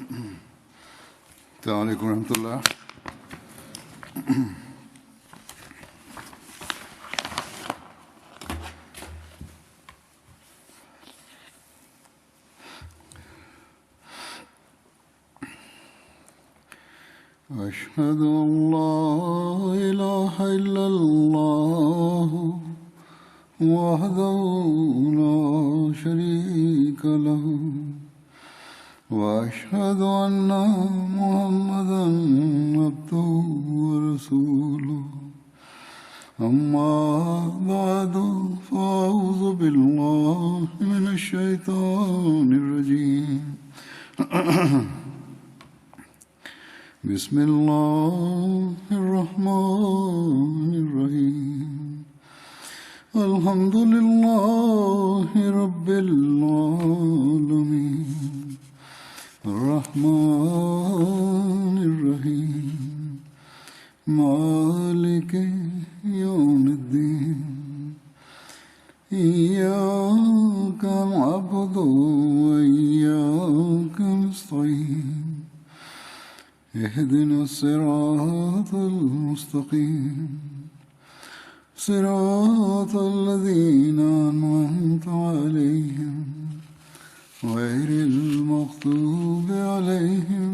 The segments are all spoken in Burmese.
السلام عليكم ورحمة الله. أشهد أن لا إله إلا الله وحده لا شريك له وأشهد أن محمدا عبده ورسوله أما بعد فأعوذ بالله من الشيطان الرجيم بسم الله الرحمن الرحيم الحمد لله رب العالمين الرحمن الرحيم مالك يوم الدين إياك نعبد وإياك نستعين اهدنا الصراط المستقيم صراط الذين أنعمت عليهم غير المغضوب عليهم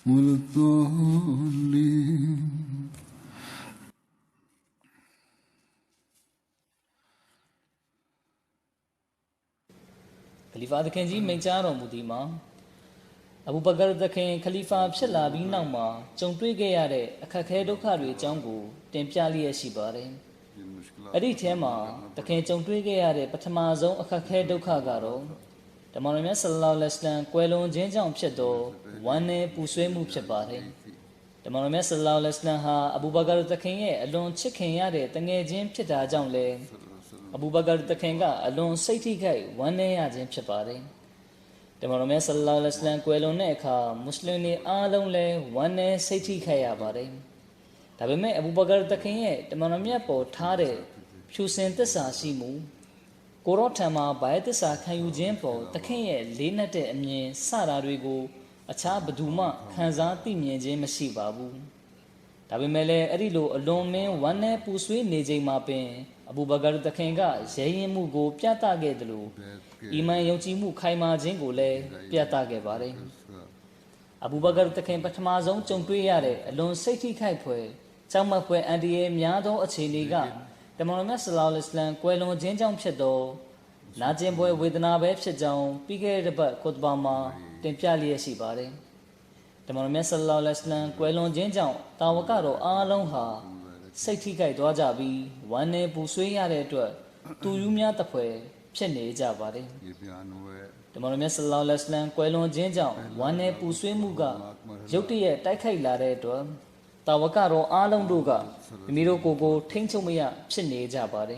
ولا الضالين. खलीफा दखें जी मैं चाह रहा हूँ बुद्धि माँ अबू बकर दखें खलीफा पिछला भी नाउ माँ चौंपे के यारे अखखे डोखा रे चांगू टेम्प्याली ऐसी बारे अरी थे माँ दखें चौंपे के यारे पथमाज़ों अखखे डोखा गारो तमारों में सल्लल्लाहु अलैहि वसल्लम कोयलों जें जाऊं पिछदो वाने पुष्वे मुँह पिछबारे तमारों में सल्लल्लाहु अलैहि वसल्लम हा अबू बकर दखें ये अलों चिखें यारे तंगे जें पिछदा जाऊं ले अबू बकर दखेंगा अलों सही गए वाने या जें पिछबारे तमारों में सल्लल्लाहु अलैहि वसल्लम कोयलों ने खा मुस्लिम ने आलों ले वाने सही खाया बारे तबे में अबू बकर दखें ये तमारों में पो ठारे प्यूसेंत सासीमू कोरोठमा बायत सा खायू जें पो तखें ये लेनते अम्ये सारा रेगो अच्छा बधुमा खाजा तीम्ये जे मसी बाबू तबे मेले अरिलो अलों में वाने पुष्वे नेजे मापे अबू बकर दखेंगा यही मु गो प्याता गे दलो ईमा योची मु खाइमा जें गोले प्याता गे बारे अबू बकर दखें पथमाज़ों चौंपे यारे अलों सही खाई फोए चौमा फोए अंडिये म्यादो अच्छे नीगा तमारों में सल्लल्लाहु अलैहि वसल्लम कोयलों जें जाऊं पिछदो नाजें बोए वेदना बे पिछ जाऊं पीके रब खुतबा मा टेम्प्याली ऐसी बारे तमारों में सल्लल्लाहु अलैहि वसल्लम कोयलों जें जाऊं तावकारो आलों हा सही खाई दो जाबी वाने पुष्वे यारे तो तू यूम्या तफे पिछने जा बारे तमारों में सल्लल्लाहु अलैहि वसल्लम कोयलों जें जाऊं वाने पुष्वे मुगा जोटी ये टाइखाई लारे तो तावकारो आलों दोगा मीरो को ठेंचो मिया पिछने जा बारे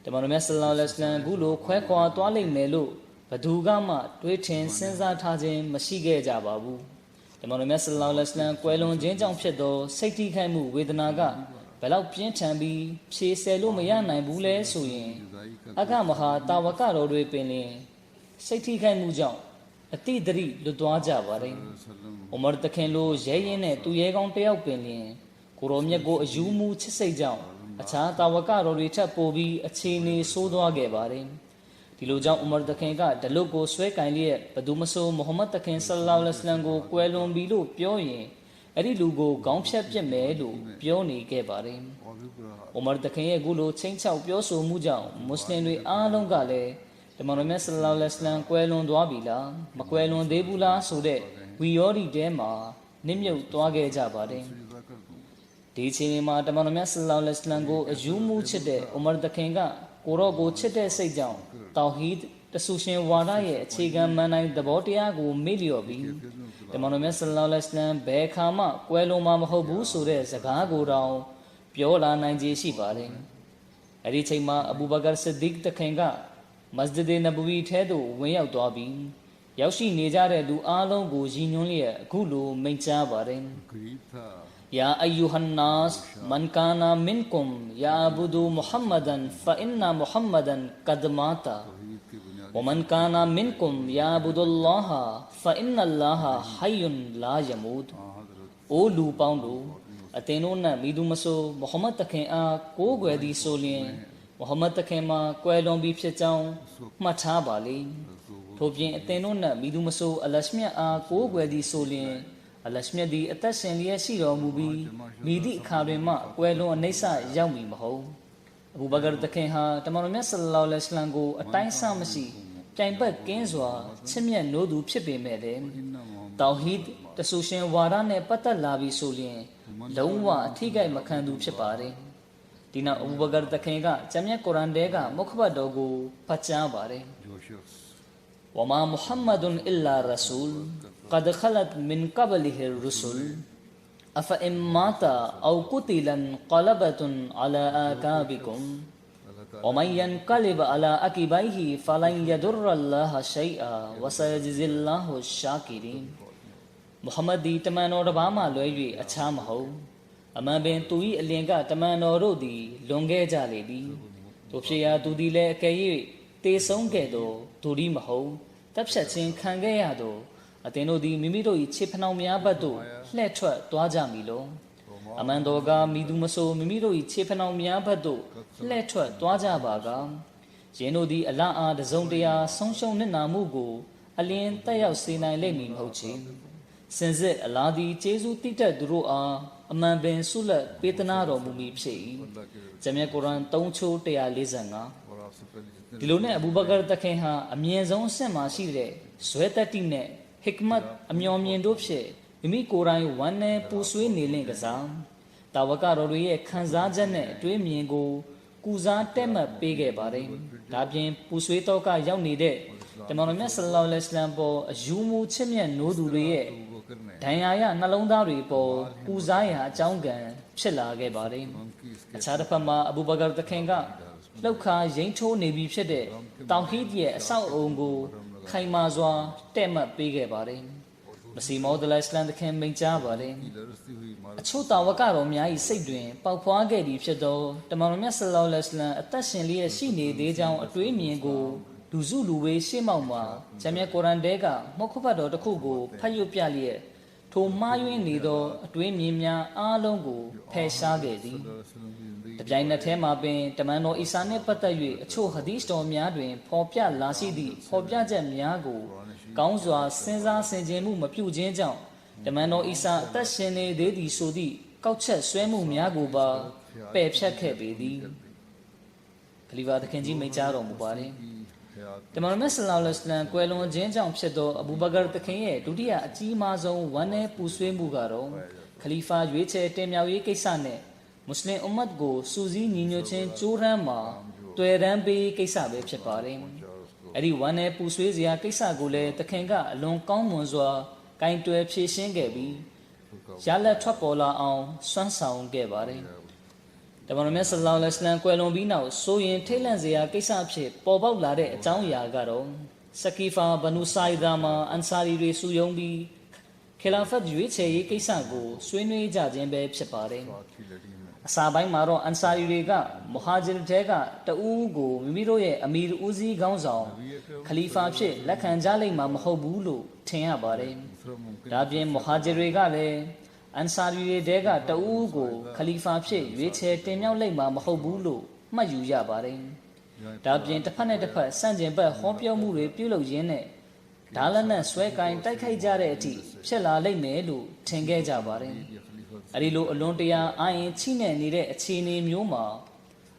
तमारों में सल्लल्लाहु अलैहि वसल्लम गुलो ख्वे ख्वा त्वाले मेलो बधुगा मा ट्वेठें सेंजा ठाजे मशी गे जा बाबू तमारों में सल्लल्लाहु अलैहि वसल्लम कोयलों जें जाऊं पिछदो सही खाई मु वेदना का बलाउ पियं ठंबी छे सेलो मिया नाई बुले सोयें अगा महा तावकारो रे पेले सही खाई मु जाऊं अति दरी लुद्वा जा बारे उमर तखें लो ये ने तू ये गांव पे आउ पेले कुरोम्य गो अजूमू छिसई जाऊं अच्छा तावकारो रेठा पोबी अच्छे ने सोदवा गे बारे तिलो जाऊं उमर तखें का डलो को स्वे काई लिए बदुमसो मोहम्मद तखें सल्लल्लाहु अलैहि वसल्लम को कोयलों बीलो प्यो ये अरी लुगो गांव छप मेलो प्यो ने के बारे उमर तखें ये गुलो छेंछा प्यो सो मु जाऊं मुस्लिम रे आलों गाले तमारों में सल्लल्लाहु अलैहि वसल्लम कोयलों द्वा बीला मकोयलों देबुला सोदे वियोरी डेमा निम्यो त्वागे जा बारे टीचे मा तमारों में सल्लल्लाहु अलैहि वसल्लम को अजूमू छिदे उमर दखेंगा कोरो को छिदे सही जाऊं तौहीद तसुशें वादा ये छेगा मनाई दबोटिया को मिलियो भी तमारों में सल्लल्लाहु अलैहि वसल्लम बेखामा कोयलों मा महबू सोदे जगा को राव प्योला नाई जेसी बारे अरी छेमा अबू बकर सिद्दीक दखेंगा मस्जिद नबवी ठे दो वे आउ तो भी याउशी नेजारे दु आलों को जीन्यों लिए गुलो मेंचा बारे या अय्युहन नास मन काना मिनकुम या अबुदु मुहम्मदन फ़इन्ना मुहम्मदन कद माता वमन काना मिनकुम याबुदुल्लाह फ़इन्नल्लाह हय्युन ला यमूत ओ लू पाउंडो अतेनो न मीदु मसो मोहम्मद तखे आ को ग्वेदी सोलियन मोहम्मद तखे मा क्वेलों भी फिर जाऊं मठा बाली ठोपियन अतेनो न मीदु मसो अलश्मिया आ को ग्वेदी सोलियन अलश्मिया दी अतशन लिया शीरो मुबी मीदी खारे मा क्वेलों अनेसा यामी महो अबू बकर तखे हा तमारो में सल्लल्लाहु अलैहि वसल्लम को अटाइसा मसी टाइम केंजवा छिमिया नोदू फिपे मेरे तौहीद तसूशन वारा ने पता लावी सोलियन लौवा ठीक है मखंदू फिपारे तीना अबू बकर तखेगा चमिया कुरान देगा मुखबा दोगो पचा बारे वमा मुहम्मदुन इल्ला रसूल कद खलत मिन क़ब्लिहि रुसुल अफ इम्माता औ कुतिलन क़लबतुन अला आकाबिकुम वमन यनक़लिब अला अक़िबैहि फ़लन यदुर्रल्लाह शैआ वसयजिज़िल्लाहु शाकिरीन मुहम्मद दी तमनो रबामा लोई अच्छा महो अमा बेन तुई अलेंगा तमनो रोदी लोंगे जाले दी तो फिया तुदी ले कई ते सोंगे दो तुरी महो तब सचिन खांगे यादो अतेनो दी मिमिरो इच्छे फनाउ म्या बदो ले ट्वा त्वा जामिलो अमन दोगा मीदु मसो मिमिरो इच्छे फनाउ म्या बदो ले ट्वा त्वा जा बागा जेनो दी अल्लाह आ दजोंटिया सोंशों ने नामू को अलियन तयाव सेनाई ले मी महोचे सिंजे अल्लाह दी चेजू तीटा दुरो आ अमन बेन सुल पेतना रो मुमी फे जमिया कुरान 3 छो 145 दिलो ने अबू बकर तखे हा अम्येजों से माशी रे स्वेतटी ने हिकमत अम्योम्यन दो फे मिमी कोराई वन ने पुस्वे नेले गजा तावका रोये खंजा जन ने ट्वे म्येन को कुजा टेम पेगे बारे दाब्यन पुस्वे तो का याव नीदे तमानो में सल्लल्लाहु अलैहि वसल्लम पो अयूमू छिम्य नोदू रे दयाया नलोंदा रे पो कुजाया चाउंगन फिला गे बारे अच्छा रफमा अबू बकर तखेगा लौखा यिंठो ने भी फिदे तौहीद ये असाउ ओंगो खाइमा ज़्वा टेम पेगे बारे मसी मौद अलैहिस्सलाम तखे मिंचा बारे अच्छो तावका रो म्याई सिट द्वें पौफवा गे दी फिदो तमानो में सल्लल्लाहु अलैहि वसल्लम अतशन लिए शीने दे जाऊं अट्वे म्येन को दुजू लुवे शेमाउ मा जमिया कुरान देगा मुखबा दो तखु को फयु प्या लिए ठो मायुइन नी दो अट्वे म्येन म्या आलों को फैशा गे दी तब्याई नथे मा पें तमनो ईसा ने पता युए अच्छो हदीस तो म्या द्वें फोप्या लासी दी फोप्या जे म्या को काउं ज़्वा सेंजा सेंजेमु मप्यु जें जाऊं तमनो ईसा तशन ने दे दी सोदी कौछत स्वेमु म्या को बा पे फ्यत खे बे दी खलीफा तखें जी मेचारो मुबारे तमानो में सल्लल्लाहु अलैहि वसल्लम क्वेलों जें जाऊं फिदो अबू बकर तखें ये दुटिया अची माजों वने पुस्वे मुगारो खलीफा युए छे टेम्याउ ये कैसा ने मुस्लिम उम्मत को सूजी नीनो चें चोरम मा त्वेरम बे कैसा बे फिपारे अरी वने पुस्वे जिया कैसा गोले तखेगा लों काउं मुज़वा काइन त्वे फिशिंग गे भी याला ठपोला आउ संसाउं गे बारे तमानो में सल्लल्लाहु अलैहि वसल्लम क्वेलों भी नाउ सोयें ठेलन जिया कैसा फे पोबाउ ला दे अचाउं या गारो सकीफा बनु साइदा मा अंसारी रे सुयों भी खिलाफत युए छे ये कैसा को स्वेनुए जाजें बे फिपारे साबाई मारो अंसारी रेगा मुहाजिर ठेगा तऊ को मिमिरो ये अमीर उजी गांव जाओ खलीफा फे लखन जाले मा महबूलो ठेया बारे राबिये मुहाजिर रेगा ले अंसारी रे देगा तऊ को खलीफा फे वे छे टेम्याउ ले मा महबूलो मयु या बारे राबिये तफन ने तफ संजें ब होप्यो मु रे प्युलो यिन ने डालन स्वे काइन टाइखाई जा रे अति फिला ले मे लो ठेंगे जा बारे अरी लो अलोंटिया आए छीने नीरे अच्छीने म्योमा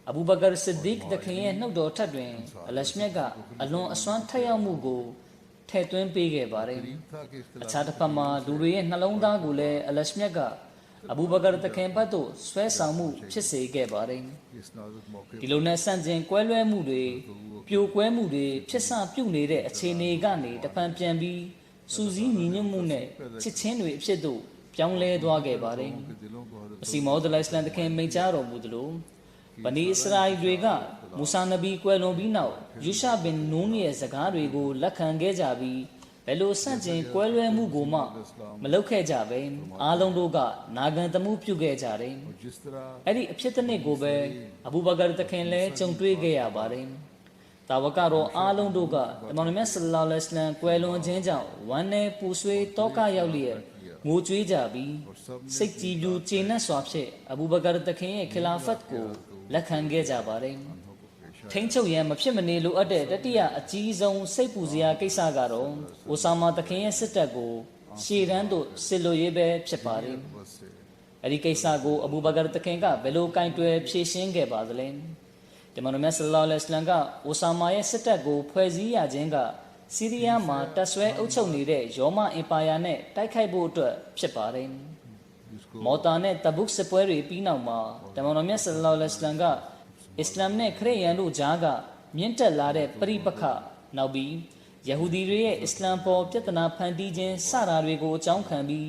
अबू बकर सिद्दीक दखें नौ दो ठद्वें अलश्मे का अलों अस्वान ठया मुगो ठेत्वें पेगे बारे अच्छा तपमा दूरे नलौंदा गुले अलश्मे का अबू बकर दखें पतो स्वे सामू फिसे के बारे दिलो ने संजें क्वेलवे मुरे प्यो क्वे मुरे फिसा प्यु नेरे अच्छीने गाने तपन प्यान भी सूजी नीन्यमु ने चिछेनवे फिदो प्याउं ले द्वा गे बारे मसी मौद अलैहिस्सलाम तखें मेचारो बुदलो बनी इसराइल रेगा मूसा नबी क्वेलों भी नाउ युशा बिन नून ये जगा रेगो लखंगे जाबी पहलो संजे क्वेलवे मु गोमा मलौखे जावे आलों दोगा नागन तमु प्युगे जारे अरी अफितने गोबे अबू बकर तखें ले चौंटवे गया बारे တာဝကတော်အားလုံးတို့ကတမန်တော်မြတ်ဆလ္လာလဟ်အလိုင်းဝါဆလမ်ကွယ်လွန်ခြင်းကြောင့်ဝမ်းနဲ့ပူဆွေးတောကရောက်လျက်ငိုကြွေးကြပြီးစိတ်ကြည်ပြူကျေနပ်စွာဖြင့်အဘူဘကာတခင်ရဲ့ခလာဖတ်ကိုလက်ခံခဲ့ကြပါတယ်ထိန်းချုပ်ရန်မဖြစ်မနေလိုအပ်တဲ့တတိယအကြီးဆုံးစိတ်ပူစရာကိစ္စကတော့အိုဆာမာတခင်ရဲ့စစ်တပ်ကိုရှေ့တန်းသို့စစ်လိုရေးပဲဖြစ်ပါတယ်အဲဒီကိစ္စကိုအဘူဘကာတခင်ကဘယ်လိုကင်တွယ်ဖြေရှင်းခဲ့ပါသလဲတမန်တော်မြတ်ဆလ္လာလဟ်အလိုင်းဝါဆလမ်ကအိုဆာမာရဲ့စစ်တပ်ကိုဖွဲ့စည်းရခြင်းကဆီးရီးယားမှာတပ်ဆွဲအုပ်ချုပ်နေတဲ့ရောမအင်ပါယာနဲ့တိုက်ခိုက်ဖို့အတွက်ဖြစ်ပါတယ်မော်တာနဲ့တဘုတ်စစ်ပွဲတွေပြီးနောက်မှာတမန်တော်မြတ်ဆလ္လာလဟ်အလိုင်းဝါဆလမ်ကအစ္စလာမ်နဲ့ခရစ်ယာန်တို့ကြားကမြင့်တက်လာတဲ့ပရိပက္ခနောက်ပြီးယဟူဒီတွေရဲ့အစ္စလာမ်ပေါ်ပြဿနာဖန်တီးခြင်းစတာတွေကိုအကြောင်းခံပြီး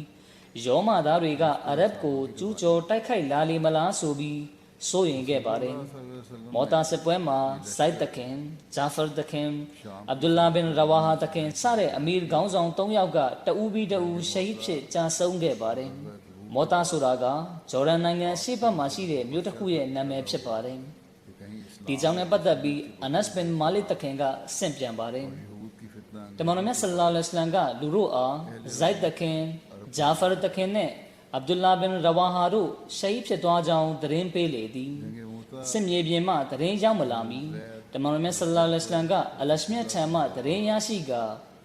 ရောမသားတွေကအရဗ်ကိုကျူးကျော်တိုက်ခိုက်လာလေမလားဆိုပြီးစိုးရင်ခဲ့ပါတယ်မော်တာစစ်ပွဲမှာဇိုက်တခင်ဂျာဖာတခင်အဗ်ဒူလာဘင်ရဝါဟာတခင်စတဲ့အမီရ်ခေါင်းဆောင်၃ယောက်ကတဦးပြီးတဦးရှဟီဒ်ဖြစ်ကြာဆုံးခဲ့ပါတယ်မော်တာဆိုတာကဂျော်ဒန်နိုင်ငံရှေ့ဘက်မှာရှိတဲ့မြို့တစ်ခုရဲ့နာမည်ဖြစ်ပါတယ်ဒီကြောင့်လည်းပတ်သက်ပြီးအနတ်ဘင်မာလီတခင်ကဆင့်ပြန်ပါတယ်တမန်တော်မြတ်ဆလ္လာလဟ်အလိုင်းဝါဆလမ်ကလူတို့အားဇိုက်တခင်ဂျာဖာတခင်နဲ့အဗ်ဒူလာဘင်ရဝါဟာတို့ရှဟီဒ်ဖြစ်သွားကြောင်းသတင်းပေးလေသည်စစ်မြေပြင်မှသတင်းရောက်မလာမီတမန်တော်မြတ်ဆလ္လာလဟ်အလိုင်းဝါဆလမ်ကအလရှမြတ်ထံမှသတင်းရရှိက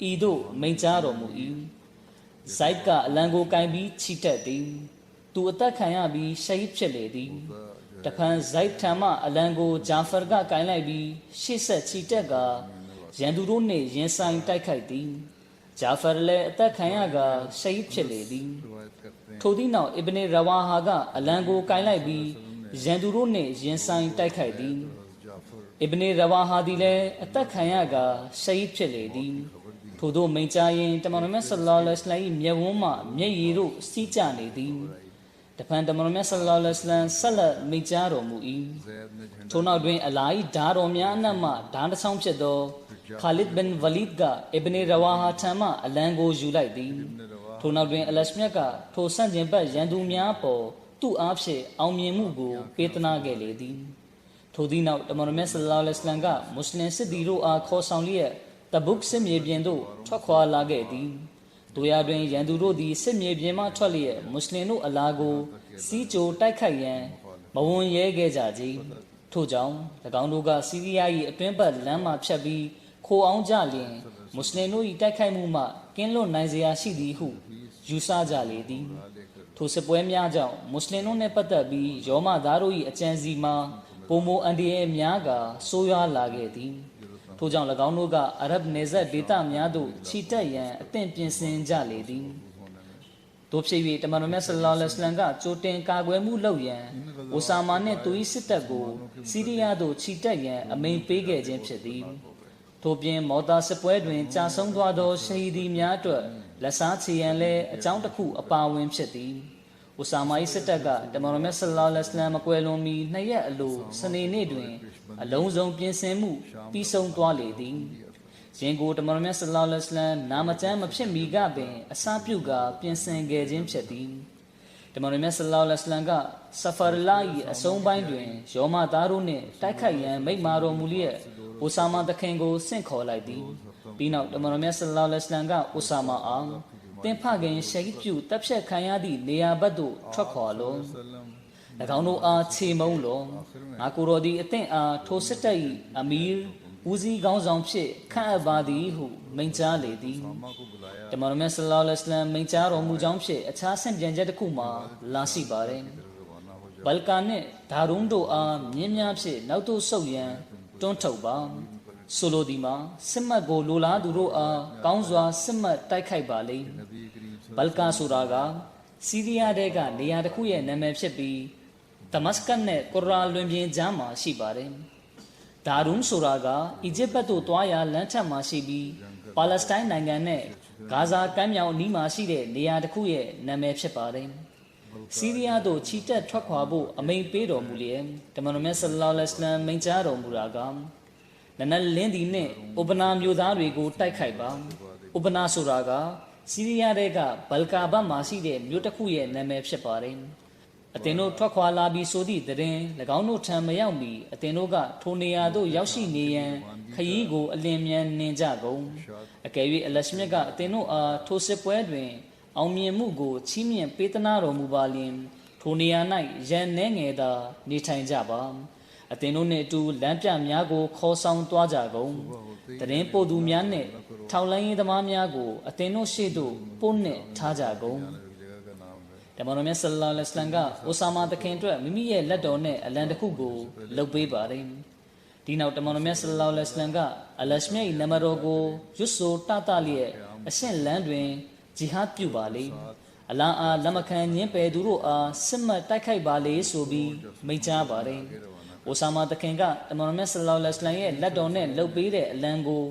ဤသို့မိန့်ကြားတော်မူ၏ဇိုက်ကအလံကိုကင်ပြီးချီတက်သည်သူအသက်ခံရပြီးရှဟီဒ်ဖြစ်လေသည်တဖန်ဇိုက်ထံမှအလံကိုဂျာဖာကကင်လိုက်ပြီးရှေ့ဆက်ချီတက်ကရန်သူတို့နှင့်ရင်ဆိုင်တိုက်ခိုက်သည်ဂျာဖာလည်းအသက်ခံရကရှဟီဒ်ဖြစ်လေသည်ထိုသည့်နောက်အစ်ဘနေရဝါဟာကအလံကိုကင်လိုက်ပြီးရန်သူတို့နှင့်ရင်ဆိုင်တိုက်ခိုက်သည်အစ်ဘနေရဝါဟာသည်လည်းအသက်ခံရကရှဟီဒ်ဖြစ်လေသည်ထို့သောမိန့်ကြားရင်တမန်တော်မြတ်ဆလ္လာလဟ်အလိုင်းဝါဆလမ်၏မျက်ဝန်းမှမျက်ရည်တို့စီးကျနေသည်တဖန်တမန်တော်မြတ်ဆလ္လာလဟ်အလိုင်းဝါဆလမ်ဆက်လက်မိန့်ကြားတော်မူ၏ထို့နောက်တွင်အလာဟ်ဓာတော်များအနက်မှဓာတစ်ဆောင်ဖြစ်သောခါလစ်ဘင်ဝလီဒ်ကအစ်ဘနေရဝါဟာထံမှအလံကိုယူလိုက်သည်ထို့နောက်တွင်အလရှမြတ်ကထိုဆန့်ကျင်ဘက်ရန်သူများပေါ်သူ့အားဖြင့်အောင်မြင်မှုကိုပေးသနာခဲ့လေသည်ထိုသည့်နောက်တမန်တော်မြတ်ဆလ္လာလဟ်အလိုင်းဝါဆလမ်ကမွတ်စလင်စစ်သည်တို့အားခေါ်ဆောင်လျက်တဘုတ်စစ်မြေပြင်သို့ထွက်ခွာလာခဲ့သည်တို့ရတွင်ရန်သူတို့သည်စစ်မြေပြင်မှထွက်လျက်မွတ်စလင်တို့အလားကိုစီးကြိုတိုက်ခိုက်ရန်မဝန်ရဲခဲ့ကြကြထို့ကြောင့်၎င်းတို့ကဆီးရီးယား၏အတွင်းဘက်လမ်းမှဖြတ်ပြီးခိုအောင်ကြလျင်မွတ်စလင်တို့၏တိုက်ခိုက်မှုမှကင်းလွတ်နိုင်စရာရှိသည်ဟုယူဆကြလေသည်ထိုစစ်ပွဲများကြောင့်မွတ်စလင်တို့နှင့်ပတ်သက်ပြီးရောမသားတို့၏အကြံစီမှာပုံမိုအန်ဒီရဲ့များကဆိုးရွားလာခဲ့သည်ထို့ကြောင့်၎င်းတို့ကအရဗ်နယ်စပ်ဒေသများသို့ခြိတက်ရန်အသင့်ပြင်ဆင်ကြလေသည်တို့ဖြစ်၍တမန်တော်မြတ်ဆလ္လာလဟ်အလိုင်းဝါဆလမ်ကကြိုတင်ကာကွယ်မှုလုပ်ရန်အိုဆာမာနှင့်သူ၏စစ်တပ်ကိုဆီးရီးယားသို့ခြိတက်ရန်အမိန့်ပေးခဲ့ခြင်းဖြစ်သည်ထို့ပြင်မော်တာစစ်ပွဲတွင်ကြာဆုံးသွားသောရှဟီဒီများအတွက်လက်စားချေရန်လည်းအကြောင်းတစ်ခုအပါဝင်ဖြစ်သည်အိုဆာမာ၏စစ်တပ်ကတမန်တော်မြတ်ဆလ္လာလဟ်အလိုင်းဝါဆလမ်မကွယ်လွန်မီ2ရက်အလိုစနေနေ့တွင်အလုံးစုံပြင်ဆင်မှုပြီးဆုံးသွားလေသည်ရင်ကိုတမန်တော်မြတ်ဆလ္လာလဟ်အလိုင်းဝါဆလမ်နာမကျမ်းမဖြစ်မီကပင်အစပြုကပြင်ဆင်ခဲ့ခြင်းဖြစ်သည်တမန်တော်မြတ်ဆလ္လာလဟ်အလိုင်းဝါဆလမ်ကဆဖာလာ၏အဆုံးပိုင်းတွင်ရောမသားတို့နှင့်တိုက်ခိုက်ရန်မိန့်မာတော်မူလျက်အိုဆာမာတခင်ကိုဆင့်ခေါ်လိုက်သည်ပြီးနောက်တမန်တော်မြတ်ဆလ္လာလဟ်အလိုင်းဝါဆလမ်ကအိုဆာမာအားတင်ဖခင်ရှဟီဒ်ပြုတပ်ဖြတ်ခံရသည့်နေရာဘက်သို့ထွက်ခွာလော၎င်းတို့အားခြေမုံလောငါကိုယ်တော်သည်အသင်အားထိုစစ်တပ်၏အမီရ်ဦးစီးခေါင်းဆောင်ဖြစ်ခန့်အပ်ပါသည်ဟုမိန့်ကြားလေသည်တမန်တော်မြတ်ဆလ္လာလဟ်အလိုင်းဝါဆလမ်မိန့်ကြားတော်မူကြောင်းဖြင့်အခြားဆင့်ပြန်ချက်တစ်ခုမှာလာရှိပါတယ်ဘလကန်နှင့်ဒါရုံးတို့အားမြင်းများဖြင့်နောက်သို့ဆုတ်ရန်တွန်းထုတ်ပါဆိုလိုသည်မှာစစ်မှတ်ကိုလိုလားသူတို့အားကောင်းစွာစစ်မှတ်တိုက်ခိုက်ပါလိမ့်ဘလကန်ဆိုတာကဆီးရီးယားတဲကနေရာတစ်ခုရဲ့နာမည်ဖြစ်ပြီးဒမတ်စကတ်နဲ့ကုရာလွင်ပြင်ကြားမှာရှိပါတယ်ဒါရုံဆိုတာကအီဂျစ်ဘက်သို့သွားရာလမ်းထက်မှာရှိပြီးပါလက်စတိုင်းနိုင်ငံနဲ့ဂါဇာကမ်းမြောင်အနီးမှာရှိတဲ့နေရာတစ်ခုရဲ့နာမည်ဖြစ်ပါတယ်ဆီးရီးယားသို့ခြိတက်ထွက်ခွာဖို့အမိန့်ပေးတော်မူလျက်တမန်တော်မြတ်ဆလ္လာလဟ်အလိုင်းဝါဆလမ်မိန့်ကြားတော်မူတာကနနလင်းဒီနှင့်ဥပနာမျိုးသားတွေကိုတိုက်ခိုက်ပါဥပနာဆိုတာကဆီးရီးယားတဲကဘလကာဘတ်မှာရှိတဲ့မြို့တစ်ခုရဲ့နာမည်ဖြစ်ပါတယ် အသင်တို့ထွက်ခွာလာပြီးဆိုသည့်တရင်၎င်းတို့ထံမရောက်မီအသင်တို့ကထိုနေရာသို့ရောက်ရှိနေရန်ခရီးကိုအလင်းမြန်နှင်ကြကုန်အကယ်၍အလရှမြတ်ကအသင်တို့အားထိုစစ်ပွဲတွင်အောင်မြင်မှုကိုချီးမြှင့်ပေးသနာတော်မူပါလျင်ထိုနေရာ၌ရန်နှဲငယ်သာနေထိုင်ကြပါအသင်တို့နှင့်အတူလမ်းပြများကိုခေါ်ဆောင်သွားကြကုန်တရင်ပို့သူများနှင့်ထောက်လိုင်းရေးသမားများကိုအသင်တို့ရှေ့သို့ပို့နှင့်ထားကြကုန်တမန်တော်မြတ်ဆလ္လာလဟ်အလိုင်းကအိုဆာမာတခင်အတွက်မိမိရဲ့လက်တော်နဲ့အလံတစ်ခုကိုလှုပ်ပေးပါတယ်ဒီနောက်တမန်တော်မြတ်ဆလ္လာလဟ်အလိုင်းကအလရှမြတ်၏နမတော်ကိုရွတ်ဆိုတတလျက်အရှင်းလန်းတွင်ဂျီဟတ်ပြုပါလေအလာအားလက်မခံညင်းပယ်သူတို့အားစစ်မှတ်တိုက်ခိုက်ပါလေဆိုပြီးမိန့်ကြားပါတယ်အိုဆာမာတခင်ကတမန်တော်မြတ်ဆလ္လာလဟ်အလိုင်းရဲ့လက်တော်နဲ့လှုပ်ပေးတဲ့အလံကို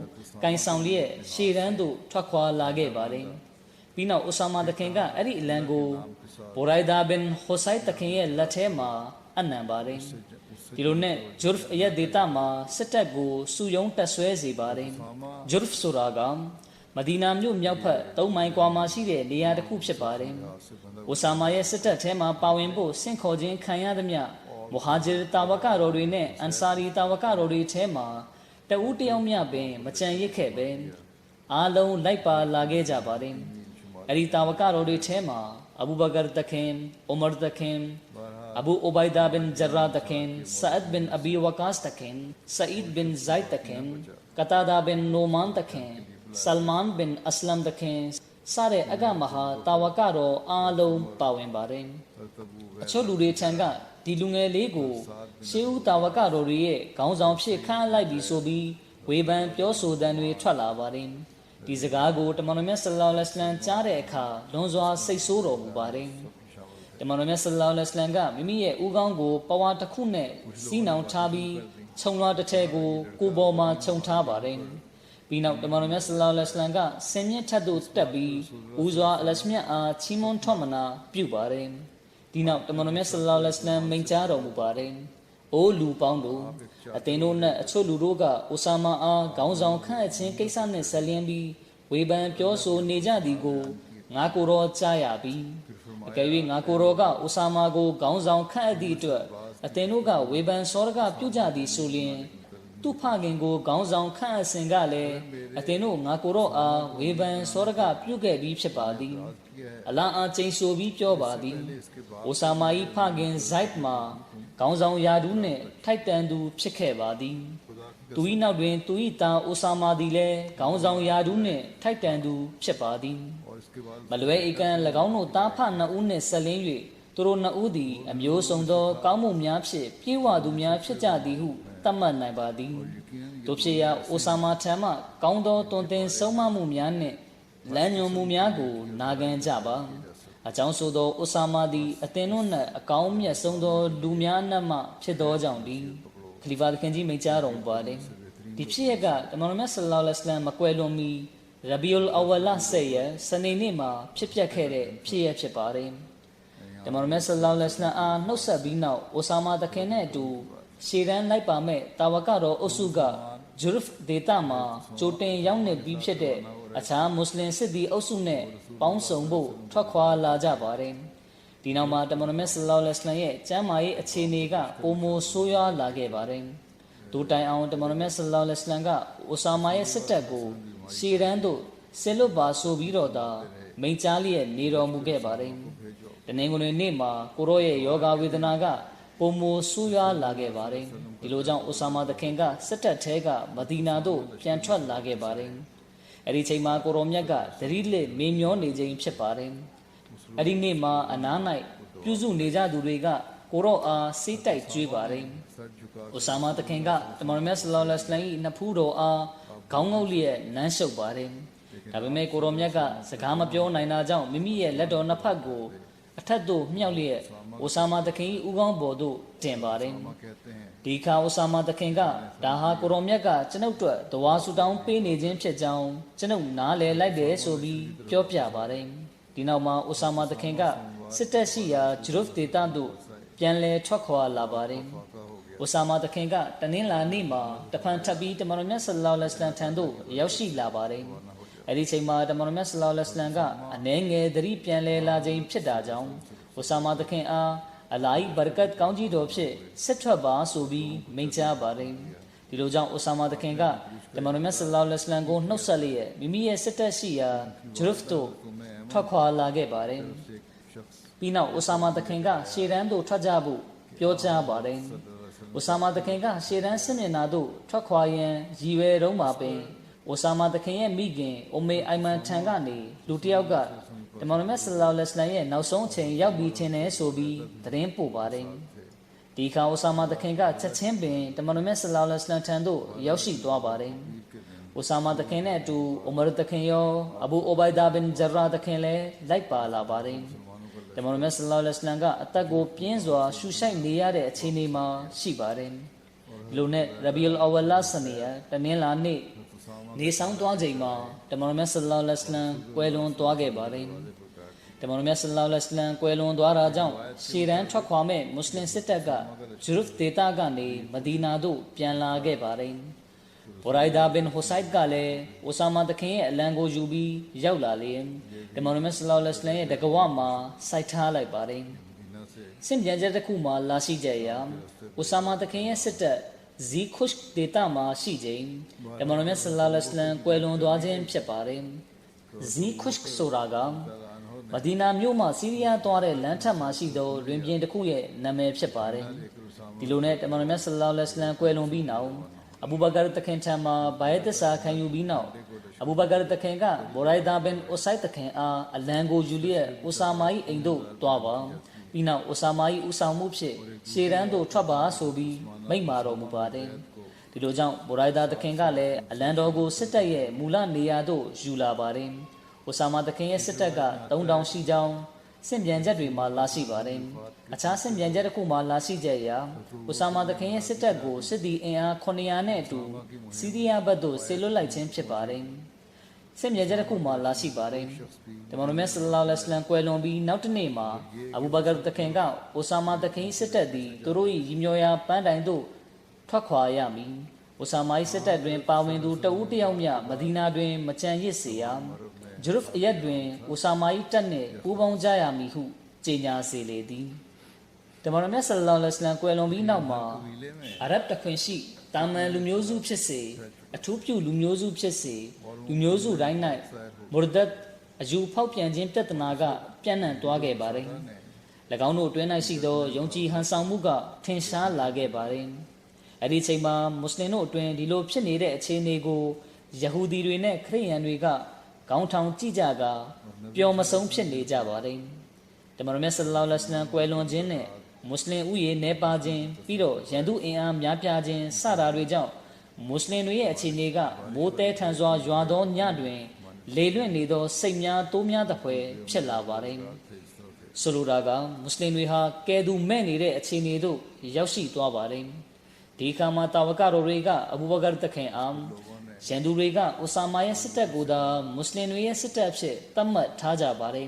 ကင်ဆောင်လျက်ရှေ့တန်းသို့ထွက်ခွာလာခဲ့ပါတယ်ပြီးနောက်အိုဆာမာတခင်ကအဲ့ဒီအလံကိုဘူရိုင်ဒါဘင်ဟိုဆိုင်တခင်ရဲ့လက်ထဲမှာအနံပါတယ်ဒီလိုနဲ့ဂျူရ်ဖ်ရဲ့ဒေတာမှာစစ်တပ်ကိုစုယုံတက်ဆွဲစေပါတယ်ဂျူရ်ဖ်ဆိုတာကမဒီနာမြို့မြောက်ဘက်3မိုင်ကွာမှာရှိတဲ့နေရာတစ်ခုဖြစ်ပါတယ်အိုဆာမာရဲ့စစ်တပ်ထဲမှာပါဝင်ဖို့ဆင့်ခေါ်ခြင်းခံရသမျှမူဟာဂျီတာဝကတော်တွေနဲ့အန်ဆာရီတာဝကတော်တွေထဲမှာတဦးတယောက်မျှပင်မကြံရစ်ခဲ့ပဲအားလုံးလိုက်ပါလာခဲ့ကြပါတယ်အဲ့ဒီတာဝကတော်တွေထဲမှာအဘူဘကာတခင်အိုမာတခင်အဘူအိုဘိုင်ဒါဘင်ဂျရာတခင်ဆာအဒ်ဘင်အဘီဝကာစ်တခင်ဆာအီဒ်ဘင်ဇိုက်တခင်ကတာဒါဘင်နိုမန်တခင်ဆလမန်ဘင်အစလမ်တခင်စတဲ့အကမဟာတာဝကတော်အားလုံးပါဝင်ပါတယ်အချို့လူတွေထံကဒီလူငယ်လေးကိုရှေးဦးတာဝကတော်တွေရဲ့ခေါင်းဆောင်ဖြစ်ခန့်လိုက်ပြီးဆိုပြီးဝေဖန်ပြောဆိုတဲ့တွေထွက်လာပါတယ်ဒီစကားကိုတမန်တော်မြတ်ဆလ္လာလဟ်အလိုင်းကြားတဲ့အခါလွန်စွာစိတ်ဆိုးတော်မူပါတယ်တမန်တော်မြတ်ဆလ္လာလဟ်အလိုင်းကမိမိရဲ့ဦးခေါင်းကိုပဝါတစ်ခုနဲ့စီးနှောင်ထားပြီးခြုံလွှာတစ်ထည်ကိုကိုယ်ပေါ်မှာခြုံထားပါတယ်ပြီးနောက်တမန်တော်မြတ်ဆလ္လာလဟ်အလိုင်းကဆင်မြင့်ထက်သို့တက်ပြီးဦးစွာအလရှမြတ်အားချီးမွမ်းထွတ်မနာပြုပါတယ်ဒီနောက်တမန်တော်မြတ်ဆလ္လာလဟ်အလိုင်းမိန့်ကြားတော်မူပါတယ်အိုလူပေါင်းတို့အသင်တို့နဲ့အချို့လူတို့ကအိုဆာမာအားခေါင်းဆောင်ခန့်အပ်ခြင်းကိစ္စနဲ့ဆက်လျင်းပြီးဝေဖန်ပြောဆိုနေကြသည်ကိုငါကိုယ်တော်ကြားရပြီအကယ်၍ငါကိုယ်တော်ကအိုဆာမာကိုခေါင်းဆောင်ခန့်အပ်သည့်အတွက်အသင်တို့ကဝေဖန်စောရကပြုကြသည်ဆိုလျင်သူ့ဖခင်ကိုခေါင်းဆောင်ခန့်အပ်စဉ်ကလည်းအသင်တို့ငါကိုယ်တော်အားဝေဖန်စောရကပြုခဲ့ပြီးဖြစ်ပါသည်အလာအားချိန်ဆိုပြီးပြောပါသည်အိုဆာမာ၏ဖခင်ဇိုက်မှာခေါင်းဆောင်ယာဒူးနှင့်ထိုက်တန်သူဖြစ်ခဲ့ပါသည်သူ၏နောက်တွင်သူ၏သားအိုဆာမာသည်လည်းခေါင်းဆောင်ယာဒူးနှင့်ထိုက်တန်သူဖြစ်ပါသည်မလွဲဧကန်၎င်းတို့သားဖနှစ်ဦးနှင့်ဆက်လင်း၍သူတို့နှစ်ဦးသည်အမျိုးစုံသောကောင်းမှုများဖြင့်ပြေဝသူများဖြစ်ကြသည်ဟုသတ်မှတ်နိုင်ပါသည်တို့ဖြစ်ရာအိုဆာမာထံမှကောင်းသောတွင်တင်ဆုံးမမှုများနှင့်လမ်းညွှန်မှုများကိုနာခံကြပါအကြောင်းဆိုသောအိုဆာမာသည်အသင်တို့နှင့်အကောင်းမြတ်ဆုံးသောလူများနှင့်မှဖြစ်သောကြောင့်သည်ခလီဖာသခင်ကြီးမိန့်ကြားတော်မူပါတယ်ဒီဖြစ်ရကတမန်တော်မြတ်ဆလ္လာလဟ်အလိုင်းမကွယ်လွန်မီရဘီအူလ်အဝလဆက်ရစနေနေ့မှာဖြစ်ပျက်ခဲ့တဲ့ဖြစ်ရဖြစ်ပါတယ်တမန်တော်မြတ်ဆလ္လာလဟ်အလိုင်းအားနှုတ်ဆက်ပြီးနောက်အိုဆာမာသခင်နဲ့အတူရှေ့တန်းလိုက်ပါမဲ့တာဝကတော်အုပ်စုကဂျူရ်ဖ်ဒေတာမှာကြိုတင်ရောက်နေပြီးဖြစ်တဲ့အခြားမွတ်စလင်စစ်သည်အုပ်စုနဲ့ပေါင်းစုံဖို့ထွက်ခွာလာကြပါတယ်ဒီနောက်မှာတမန်တော်မြတ်ဆလ္လာလဟ်အလိုင်းရဲ့ကျမ်းမာရေးအခြေအနေကပုံမဆိုးရွားလာခဲ့ပါတယ်ဒူတိုင်အောင်တမန်တော်မြတ်ဆလ္လာလဟ်အလိုင်းကအိုဆာမာရဲ့စစ်တပ်ကိုရှေ့တန်းသို့ဆဲလွတ်ပါဆိုပြီးတော့သာမိန့်ကြားလျက်နေတော်မူခဲ့ပါတယ်တနင်္ဂနွေနေ့မှာကိုရောရဲ့ယောဂဝေဒနာကပုံမဆိုးရွားလာခဲ့ပါတယ်ဒီလိုကြောင့်အိုဆာမာသခင်ကစစ်တပ်ထဲကမဒီနာသို့ပြန်ထွက်လာခဲ့ပါတယ်အဲ့ဒီချိန်မှာကိုရောမြတ်ကသတိလစ်မေမျောနေခြင်းဖြစ်ပါတယ်အဲ့ဒီနေ့မှာအနား၌ပြုစုနေကြသူတွေကကိုရောအားစိတ်တိုက်ကြွေးပါတယ်အိုဆာမာသခင်ကတမန်တော်မြတ်ဆလ္လာလဟ်အလိုင်း၏နှစ်ဖူးတော်အားခေါင်းငုပ်လျက်နမ်းရှုပ်ပါတယ်ဒါပေမဲ့ကိုရောမြတ်ကစကားမပြောနိုင်တာကြောင့်မိမိရဲ့လက်တော်နှစ်ဖက်ကိုအထက်သို့မြှောက်လျက်အိုဆာမာသခင်၏ဦးခေါင်းပေါ်သို့တင်ပါတယ်ဒီခါအိုဆာမာသခင်ကဒါဟာကိုရောမြတ်ကကျွန်ုပ်တို့တဝါဆူတောင်းပေးနေခြင်းဖြစ်ကြောင်းကျွန်ုပ်နားလည်လိုက်တယ်ဆိုပြီးပြောပြပါတယ်ဒီနောက်မှာအိုဆာမာသခင်ကစစ်တပ်ရှိရာဂျူရ်ဖ်ဒေတာသို့ပြန်လည်ထွက်ခွာလာပါတယ်အိုဆာမာသခင်ကတနင်္လာနေ့မှာတဖန်ထပ်ပြီးတမန်တော်မြတ်ဆလ္လာလဟ်အလိုင်းထံသို့ရောက်ရှိလာပါတယ်အဲ့ဒီချိန်မှာတမန်တော်မြတ်ဆလ္လာလဟ်အလိုင်းကအနှဲငယ်သတိပြန်လည်လာခြင်းဖြစ်တာကြောင့်အိုဆာမာသခင်အား အလာဟ်ဘရကတ်ကောင်းကြီးတော်ဖြင့်ဆက်ထွက်ပါဆိုပြီးမိန့်ကြားပါတယ်ဒီလိုကြောင့်အိုဆာမာတခင်ကတမန်တော်မြတ်ဆလ္လာလဟ်အလัยဟိဝါစလမ်ကိုနှုတ်ဆက်လျက်မိမိရဲ့စစ်တပ်ရှိရာဂျရဖ်တို့ထွက်ခွာလာခဲ့ပါတယ်ပြီးနောက်အိုဆာမာတခင်ကရှေ့တန်းသို့ထွက်ကြဖို့ပြောကြားပါတယ်အိုဆာမာတခင်ကရှေ့တန်းစစ်မျက်နှာသို့ထွက်ခွာရန်ရည်ရွယ်တုံးပါပင်အိုဆာမာတခင်ရဲ့မိခင်အိုမေအိုင်မန်ထံကနေလူတစ်ယောက်ကတမန်တော်မြတ်ဆလ္လာလဟ်အလัยဟိဝါစလမ်ရဲ့နောက်ဆုံးအချိန်ရောက်ပြီးခြင်းနဲ့ဆိုပြီးသတင်းပို့ပါတယ်ဒီခါအိုဆာမာတခင်ကချက်ချင်းပင်တမန်တော်မြတ်ဆလ္လာလဟ်အလัยဟိဝါစလမ်ထံသို့ရောက်ရှိသွားပါတယ်အိုဆာမာတခင်နဲ့အတူအိုမာတခင်ရောအဘူအိုဘိုင်ဒါဘင်ဂျရာတခင်လည်းလိုက်ပါလာပါတယ်တမန်တော်မြတ်ဆလ္လာလဟ်အလัยဟိဝါစလမ်ကအသက်ကိုပြင်းစွာရှူရှိုက်နေရတဲ့အခြေအနေမှာရှိပါတယ်ဒီလိုနဲ့ရဘီအလ်အဝလ်လာစနီယာတနင်္လာနေ့နေဆောင်သွားချိန်မှာတမန်တော်မြတ်ဆလ္လာလဟ်အလัยဟိဝါစလမ်ကွယ်လွန်သွားခဲ့ပါတယ်တမန်တော်မြတ်ဆလ္လာလဟ်အလัยဟိဝါစလမ်ကွယ်လွန်သွားတာကြောင့်ရှေ့တန်းထွက်ခွာမဲ့မွတ်စလင်စစ်တပ်ကဂျရူဖ်ဒေသကနေမဒီနာသို့ပြန်လာခဲ့ပါတယ်ဘူရိုင်ဒါဘင်ဟူဆိုင်ကလည်းအိုဆာမာတခင်ရဲ့အလံကိုယူပြီးရောက်လာလေတမန်တော်မြတ်ဆလ္လာလဟ်အလัยဟိဝါစလမ်ရဲ့တကဝမှာစိုက်ထားလိုက်ပါတယ်စင်ပြန်ချက်တစ်ခုမှာလာရှိကြရာအိုဆာမာတခင်ရဲ့စစ်တပ်ဇီခွရှ်ဒေတာမှာရှိချိန်တမန်တော်မြတ်ဆလ္လာလဟ်အလัยဟိဝါစလမ်ကွယ်လွန်သွားခြင်းဖြစ်ပါတယ်ဇီခွရှ်ဆိုတာကမဒီနာမြို့မှာဆီးရီးယားသွားတဲ့လမ်းထက်မှာရှိသောလွင်ပြင်တစ်ခုရဲ့နာမည်ဖြစ်ပါတယ်ဒီလိုနဲ့တမန်တော်မြတ်ဆလ္လာလဟ်အလัยဟိဝါစလမ်ကွယ်လွန်ပြီးနောက်အဘူဘကာတခင်ထံမှာဘိုင်သစ္စာခံယူပြီးနောက်အဘူဘကာတခင်ကဘူရိုင်ဒါဘင်အိုဆိုင်တခင်အားအလံကိုယူလျက်အိုဆာမာ၏အိမ်သို့တွားပါပြီးနောက်အိုဆာမာ၏ဦးဆောင်မှုဖြင့်ရှေ့တန်းသို့ထွက်ပါဆိုပြီးမိန့်မာတော်မူပါတယ်ဒီလိုကြောင့်ဘူရိုင်ဒါတခင်ကလည်းအလံတော်ကိုစစ်တပ်ရဲ့မူလနေရာသို့ယူလာပါတယ်အိုဆာမာတခင်ရဲ့စစ်တပ်က3000ရှိကြောင်းစင်ပြန်ချက်တွေမှာလာရှိပါတယ်အခြားစင်ပြန်ချက်တစ်ခုမှာလာရှိချက်အရအိုဆာမာတခင်ရဲ့စစ်တပ်ကိုစစ်သည်အင်အား900နဲ့အတူစီးရီးယားဘက်သို့ဆေလွတ်လိုက်ခြင်းဖြစ်ပါတယ်စင်ပြန်ချက်တစ်ခုမှာလာရှိပါတယ်တမန်တော်မြတ်ဆလ္လာလဟ်အလัยဟိဝါစလမ်ကွယ်လွန်ပြီးနောက်တစ်နေ့မှာအဘူဘကာတခင်ကအိုဆာမာတခင်စစ်တပ်သည်သူတို့၏ရည်မျှော်ရာပန်းတိုင်သို့ထွက်ခွာရမည်အိုဆာမာ၏စစ်တပ်တွင်ပါဝင်သူတဦးတစ်ယောက်မျှမဒီနာတွင်မကြံရစ်စေရဂျရူဖ်အယက်တွင်အိုဆာမာ၏တပ်နှင့်ပူးပေါင်းကြရမည်ဟုကြေညာစေလေသည်တမန်တော်မြတ်ဆလ္လာလဟ်အလัยဟိဝါစလမ်ကွယ်လွန်ပြီးနောက်မှာအာရဗ်တခွင်ရှိတာမန်လူမျိုးစုဖြစ်စေအထူးပြုလူမျိုးစုဖြစ်စေလူမျိုးစုတိုင်း၌မူရဒတ်အယူဖောက်ပြန်ခြင်းပြဿနာကပြန့်နှံ့သွားခဲ့ပါတယ်၎င်းတို့အတွင်း၌ရှိသောယုံကြည်ဟန်ဆောင်မှုကထင်ရှားလာခဲ့ပါတယ်အဲ့ဒီချိန်မှာမွတ်စလင်တို့အတွင်းဒီလိုဖြစ်နေတဲ့အခြေအနေကိုယဟူဒီတွေနဲ့ခရစ်ယာန်တွေကခေါင်းထောင်ကြည့်ကြကပျော်မဆုံးဖြစ်နေကြပါတယ်တမန်တော်မြတ်ဆလ္လာလဟ်အလัยဟိဝါစလမ်ကွယ်လွန်ခြင်းနဲ့မွတ်စလင်ဥယေနေပါခြင်းပြီးတော့ရန်သူအင်အားများပြားခြင်းစတာတွေကြောင့်မွတ်စလင်တွေရဲ့အခြေအနေကမိုးတဲထန်စွာရွာသောညတွင်လေလွင့်နေသောစိတ်များတိုးများသဖွယ်ဖြစ်လာပါတယ်ဆိုလိုတာကမွတ်စလင်တွေဟာကဲသူမဲ့နေတဲ့အခြေအနေသို့ရောက်ရှိသွားပါတယ်ဒီခါမှာတာဝကတော်တွေကအဘူဘကာတခင်အာရန်သူတွေကအိုဆာမာရဲ့စစ်တပ်ကိုသာမွတ်စလင်တွေရဲ့စစ်တပ်အဖြစ်သတ်မှတ်ထားကြပါတယ